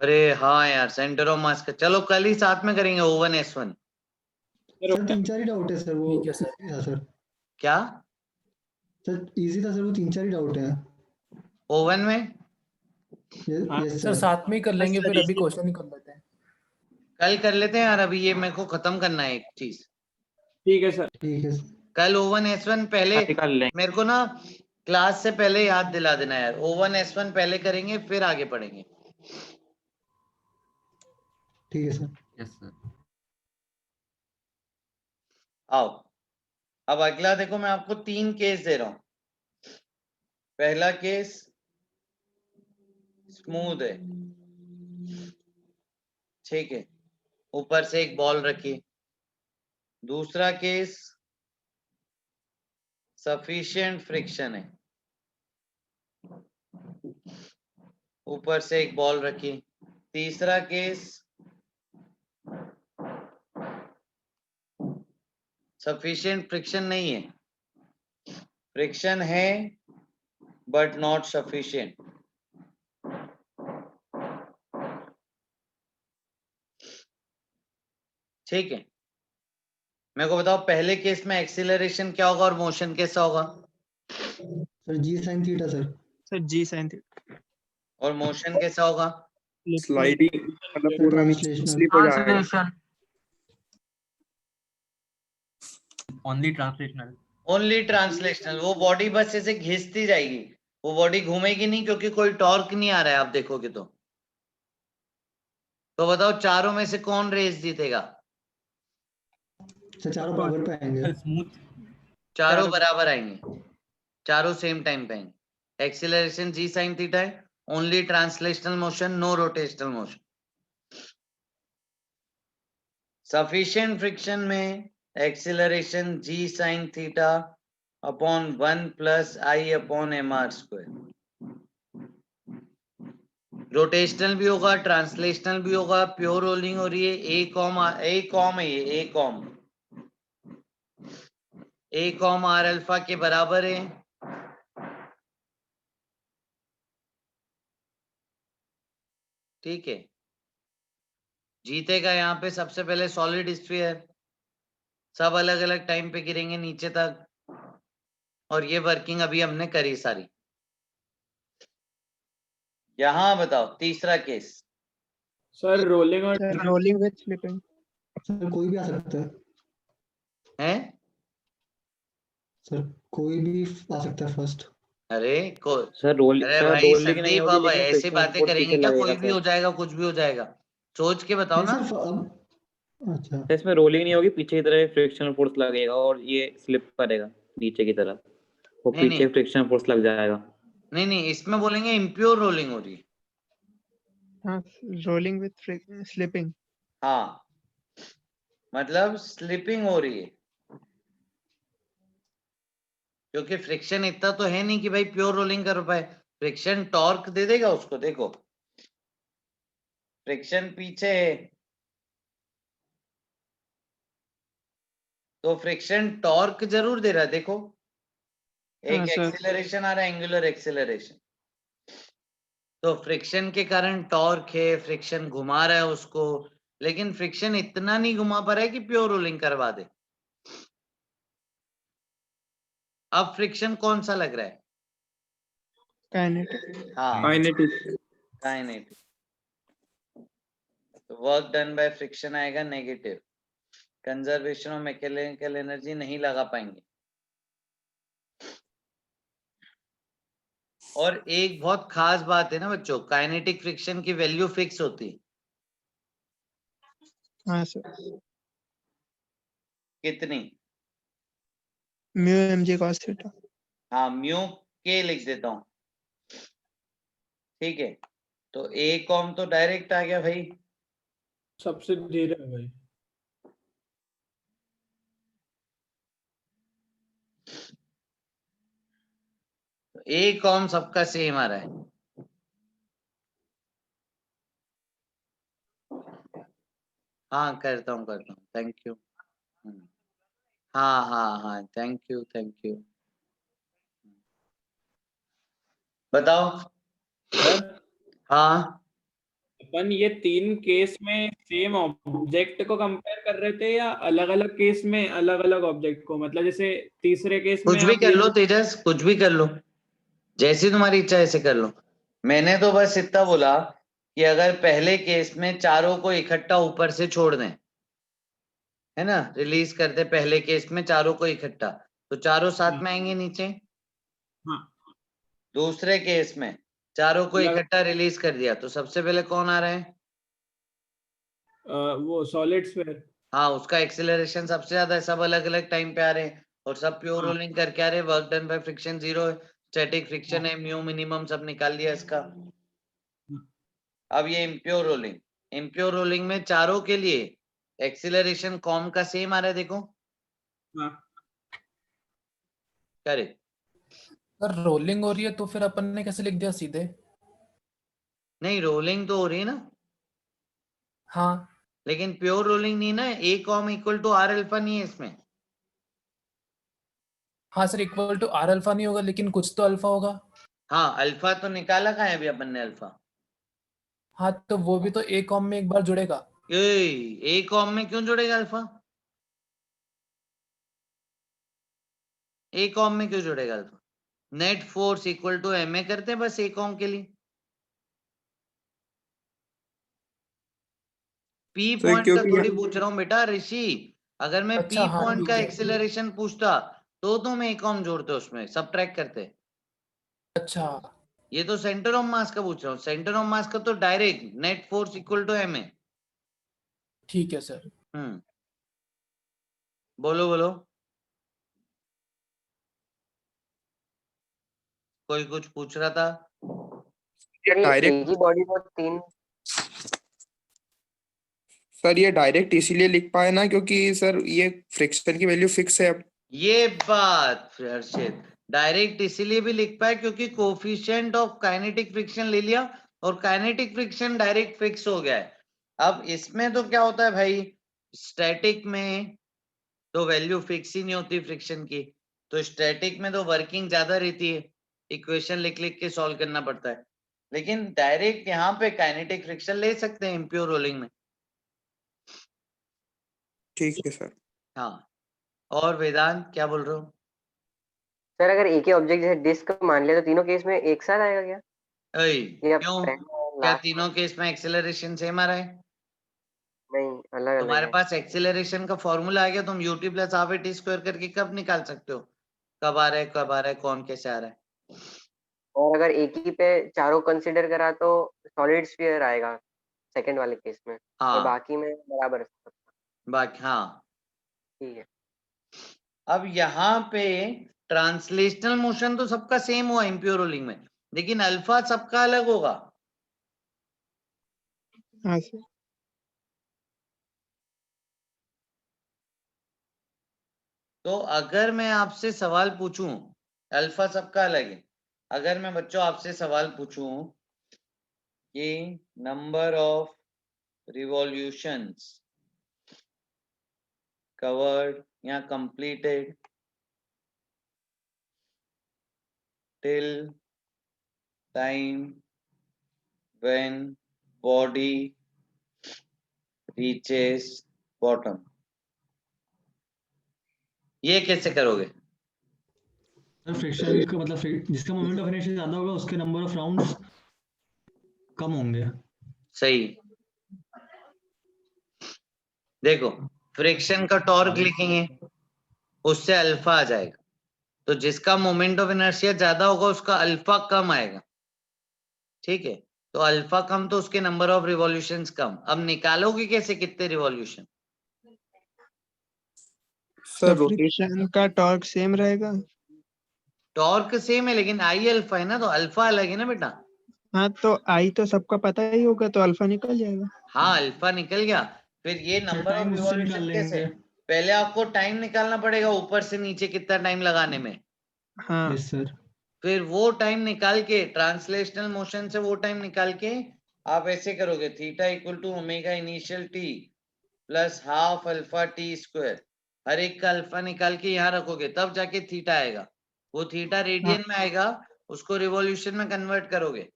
अरे हाँ यार, सेंटर ऑफ मास का चलो कल ही साथ में करेंगे, O1 S1। सर 3-4 ही डाउट है सर वो। ठीक है सर। हाँ सर। क्या? सर इजी था सर, वो 3-4 ही डाउट है। ओवन में हाँ, यस सर सर। साथ में ही कर लेंगे, सर, फिर अभी इसी- क्वेश्चन ही कर लेते हैं। कल कर लेते हैं यार, अभी ये मेरे को खत्म करना है एक चीज। ठीक है सर। ठीक है कल ओवन S1 पहले कल कर लेंगे। मेरे को ना क्लास से पहले याद दिला देना यार, ओवन S1 पहले करेंगे फिर आगे पढ़ेंगे। ठीक है सर। Yes sir. आओ अब अगला देखो, मैं आपको 3 केस दे रहा हूं। पहला केस स्मूथ है, ठीक है, ऊपर से एक बॉल रखिए। दूसरा केस सफिशिएंट फ्रिक्शन है, ऊपर से एक बॉल रखिए। तीसरा केस सफिशिएंट फ्रिक्शन नहीं है, फ्रिक्शन है बट नॉट सफिशिएंट। ठीक है, मेरे को बताओ पहले केस में एक्सीलरेशन क्या होगा और मोशन कैसा होगा? सर जी साइन थीटा सर। सर जी साइन थीटा। और मोशन कैसा होगा? स्लाइडिंग, मतलब सर पूरा ट्रांसलेशनल। स्लिप हो जाएगा। Only translational. ओनली ट्रांसलेशनल, वो बॉडी बस ऐसे घिसती जाएगी, वो बॉडी घूमेगी नहीं क्योंकि कोई टॉर्क नहीं आ रहा है आप देखोगे तो बताओ चारों में से कौन रेस जीतेगा? सर चारों बराबर पे आएंगे। स्मूथ। चारों बराबर आएंगे, चारों सेम टाइम पे आएंगे। एक्सीलरेशन जी साइन थीटा है, only translational motion, no rotational motion. Sufficient friction में acceleration G sine theta upon 1 plus I upon mr²। Rotational भी होगा, ट्रांसलेशनल भी होगा, प्योर रोलिंग हो रही है, ए कॉम है ये, ए कॉम आर अल्फा के बराबर है। ठीक है, जीतेगा यहाँ पे सबसे पहले सॉलिड स्फीयर, सब अलग अलग टाइम पे गिरेंगे नीचे तक, और ये वर्किंग अभी हमने करी सारी। यहाँ बताओ तीसरा केस। सर रोलिंग और sir rolling with slipping. Sir कोई भी आ सकता है। हैं? सर कोई भी आ सकता है फर्स्ट। अरे सर रोल अरे सर भाई रोलिंग नहीं संदीप, होगी अब लेकिन ऐसी फ्रिक्शन बातें सपोर्ट करेंगे पीछे क्या? लगेगा कोई भी सर। हो जाएगा, कुछ भी हो जाएगा, सोच के बताओ नहीं ना। सर अच्छा सर इसमें रोलिंग नहीं होगी, पीछे की तरफ फ्रिक्शन फोर्स लगेगा और ये स्लिप करेगा नीचे की तरफ, वो नहीं पीछे नहीं फ्रिक्शन फोर्स लग जाएगा। नहीं, इसमें बोलेंगे इम्प्योर रोलिंग हो रही है। हाँ, रोलिंग विद स्लिपिंग। हाँ, मतलब स्लिपिंग हो रही है, क्योंकि फ्रिक्शन इतना तो है नहीं कि भाई प्योर रोलिंग कर पाए। फ्रिक्शन टॉर्क दे देगा उसको, देखो फ्रिक्शन पीछे है तो फ्रिक्शन टॉर्क जरूर दे रहा है। देखो हाँ एक सर। एक्सीलरेशन आ रहा है, एंगुलर एक्सीलरेशन, तो फ्रिक्शन के कारण टॉर्क है, फ्रिक्शन घुमा रहा है उसको, लेकिन फ्रिक्शन इतना नहीं घुमा पा रहा है कि प्योर रोलिंग करवा दे। अब फ्रिक्शन कौन सा लग रहा है? काइनेटिक। हाँ, काइनेटिक। काइनेटिक। तो वर्क डन बाय फ्रिक्शन आएगा negative, conservation of mechanical energy नहीं लगा पाएंगे। और एक बहुत खास बात है ना बच्चों, काइनेटिक फ्रिक्शन की वैल्यू फिक्स होती है। हाँ सर। कितनी? Mu mg cos theta. हाँ, म्यू के लिख देता हूं, ठीक है। तो ए कॉम तो डायरेक्ट आ गया भाई, सबसे धीरे है भाई। ए कॉम सबका सेम आ रहा है। हाँ करता हूँ, थैंक यू। हाँ हाँ हाँ, थैंक यू थैंक यू। बताओ। सर हाँ अपन ये तीन केस में सेम ऑब्जेक्ट को कंपेयर कर रहे थे या अलग अलग केस में अलग अलग ऑब्जेक्ट को? मतलब जैसे तीसरे केस में कुछ भी आप कर लो तेजस, कुछ भी कर लो, जैसी तुम्हारी इच्छा ऐसे कर लो। मैंने तो बस इतना बोला कि अगर पहले केस में चारों को इकट्ठा ऊपर से छोड़ दें, है ना, रिलीज कर दे पहले केस में चारों को इकट्ठा, तो चारों साथ में आएंगे नीचे। हाँ दूसरे केस में चारों को अलग इकट्ठा रिलीज कर दिया, तो सबसे पहले कौन आ रहा है? वो सॉलिड स्फीयर। हाँ, उसका एक्सेलरेशन सबसे ज्यादा है, सब अलग अलग टाइम पे आ रहे हैं और सब प्योर हाँ। रोलिंग करके आ रहे हैं। वर्क डन बाय फ्रिक्शन 0 है, स्टैटिक फ्रिक्शन है, म्यू मिनिमम सब निकाल लिया इसका। अब ये इम्प्योर रोलिंग, इम्प्योर रोलिंग में चारों के लिए एक्सेलरेशन कॉम का सेम आ रहा है, देखो। हाँ करेक्ट। सर रोलिंग हो रही है तो फिर अपन ने कैसे लिख दिया सीधे? नहीं, रोलिंग तो हो रही है ना, हाँ लेकिन प्योर रोलिंग नहीं ना, a com equal to R alpha नहीं है इसमें। हाँ sir, equal to R alpha नहीं होगा, लेकिन कुछ तो अल्फा होगा। हाँ, अल्फा तो निकाला कहाँ है अभी अपन ने अल्फा? हाँ तो वो भी तो ए कॉम में एक बार जुड़ेगा। ए कॉम में क्यों जुड़ेगा अल्फा? ए कॉम में क्यों जुड़ेगा alpha? Net force equal to M A करते हैं बस ए कॉम के लिए। पी तो पॉइंट का क्योंकि थोड़ी पूछ रहा हूँ बेटा ऋषि। अगर मैं अच्छा, पी हाँ पॉइंट ठीक का है। एक्सेलरेशन पूछता तो तुम ए कॉम जोड़ते, उसमें सबट्रैक्ट करते। अच्छा ये तो सेंटर ऑफ मास का पूछ रहा हूँ, सेंटर ऑफ मास का तो direct net force equal to M A. ठीक है सर। बोलो बोलो, कोई कुछ पूछ रहा था? सर ये डायरेक्ट एक ही बॉडी को तीन सर ये डायरेक्ट इसीलिए लिख पाए ना क्योंकि सर ये फ्रिक्शन की वैल्यू फिक्स है अब। ये बात हर्षित डायरेक्ट इसीलिए भी लिख पाए क्योंकि कोफिशिएंट ऑफ काइनेटिक फ्रिक्शन ले लिया और काइनेटिक फ्रिक्शन डायरेक्ट फिक्स हो गया है। अब इसमें तो क्या होता है भाई, स्टैटिक में तो वैल्यू फिक्स ही नहीं होती फ्रिक्शन की, तो स्टैटिक में तो वर्किंग ज्यादा रहती है, इक्वेशन लिख लिख के सॉल्व करना पड़ता है। लेकिन डायरेक्ट यहाँ पे काइनेटिक फ्रिक्शन ले सकते हैं इम्प्योर रोलिंग में। ठीक है सर। हाँ, और वेदांत क्या बोल रहे हो? सर अगर एक ही ऑब्जेक्ट जैसे डिस्क मान लिया तो तीनों केस में एक साथ आएगा क्या? या क्यों, पहला क्या लास्ट तीनों केस में एक्सेलरेशन सेम आ रहा है? नहीं अलग अलग तुम्हारे है। पास एक्सेलरेशन का फॉर्मूला आ गया, तुम UT plus half A T square करके कब निकाल सकते हो कब आ रहा है, कब आ रहा है, कौन कैसे आ रहा है। और अगर एक ही पे चारों कंसीडर करा तो सॉलिड स्फीयर आएगा सेकंड वाले केस में, और हाँ बाकी में बराबर। बाकी, हाँ। ठीक है। अब यहाँ पे ट्रांसलेशनल मोशन तो सबका सेम हुआ इम्प्योर रोलिंग में, लेकिन अल्फा सबका अलग होगा। हाँ सर। तो अगर मैं आपसे सवाल पूछूं, अल्फा सबका अलग है, अगर मैं बच्चों आपसे सवाल पूछूं कि नंबर ऑफ रिवॉल्यूशंस कवर्ड या completed till time when body reaches bottom, ये कैसे करोगे? सर फ्रिक्शन का मतलब जिसका मोमेंट ऑफ इनर्शिया ज्यादा होगा उसके नंबर ऑफ राउंड्स कम होंगे। सही। देखो, फ्रिक्शन का टॉर्क लिखेंगे, उससे अल्फा आ जाएगा, तो जिसका मोमेंट ऑफ इनर्शिया ज्यादा होगा उसका अल्फा कम आएगा। ठीक है, तो अल्फा कम तो उसके नंबर ऑफ रिवॉल्यूशंस कम। अब निकालोगे कैसे कितने रिवॉल्यूशन? तो सर रोटेशन फ्रिक्शन का टॉर्क सेम रहेगा। टॉर्क सेम है लेकिन आई अल्फा है ना, तो अल्फा अलग है ना बेटा। हाँ तो आई तो सबका पता ही होगा, तो अल्फा निकल जाएगा। हाँ, अल्फा निकल गया। फिर ये सर नंबर ऑफ टाइम उससे निकाल रिवॉल्यूशन कैसे? लेंगे। पहले आपको टाइम निकालना पड़ेगा ऊपर से नीचे कितना टाइम लगाने में, हाँ यस सर। फिर वो टाइम निकाल के ट्रांसलेशनल मोशन से वो टाइम निकाल के आप ऐसे करोगे, theta equal to omega initial T plus half alpha T square, हर एक का अल्फा निकाल के यहाँ रखोगे, तब जाके थीटा आएगा। वो थीटा रेडियन में आएगा, उसको रिवॉल्यूशन में कन्वर्ट करोगे।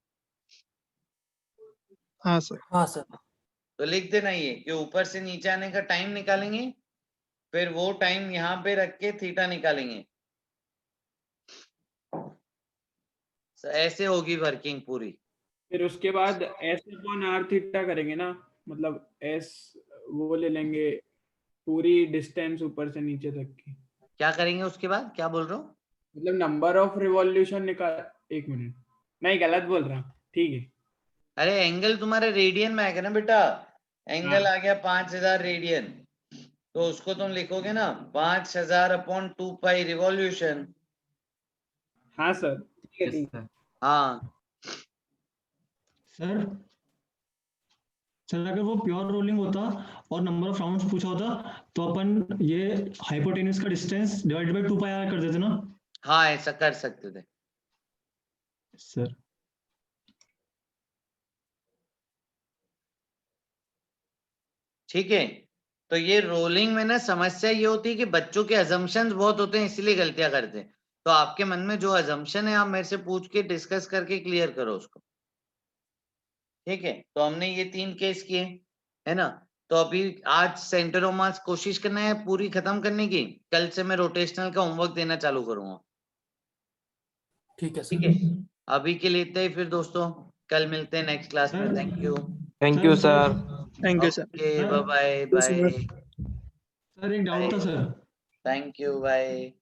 हाँ सर। हाँ सर। तो लिख देना ये कि ऊपर से नीचे आने का टाइम निकालेंगे, फिर वो टाइम यहाँ पे रख के थीटा निकालेंगे। ऐसे होगी वर्किंग पूरी। फिर उसके बाद एस अपॉन आर थीटा करेंगे ना, मतलब एस वो ले लेंगे पूरी डिस्टेंस ऊपर से नीचे तक की। क्या करेंगे उसके बाद, क्या बोल रहे हो? मतलब नंबर ऑफ रिवॉल्यूशन निकाल, 1 मिनट, नहीं गलत बोल रहा हूँ, ठीक है। अरे एंगल तुम्हारे रेडियन में आएगा ना बेटा, एंगल आ गया 5000 रेडियन, तो उसको तुम लिखोगे ना 5000 अपॉन 2 पाई रिवॉल्यूशन। हाँ सर, ठीक है, ठीक है। हाँ सर सर अगर वो प्योर रोलिंग होता और नंबर ऑफ राउंड्स पूछा होता तो अपन ये हाइपोटेन्यूज का distance divided by 2 pi R कर देते ना। हाँ ऐसा कर सकते थे सर। ठीक है। तो ये रोलिंग में ना समस्या ये होती है कि बच्चों के अजम्पशंस बहुत होते हैं, इसीलिए गलतियां करते हैं। तो आपके मन में जो अजम्पशन है आप मेरे से पूछ के डिस्कस करके क्लियर करो उसको। ठीक है, तो हमने ये 3 केस किए है ना। तो अभी आज सेंटर ऑफ मास कोशिश करना है पूरी खत्म करने की, कल से मैं रोटेशनल का होमवर्क देना चालू करूंगा। ठीक है ठीक सर। है, अभी के लिए इतना ही, फिर दोस्तों कल मिलते हैं नेक्स्ट क्लास में। Thank you. Thank you sir. Thank you sir. Okay bye Yes, sir. Bye. Sir एक डाउट था सर। Thank you bye.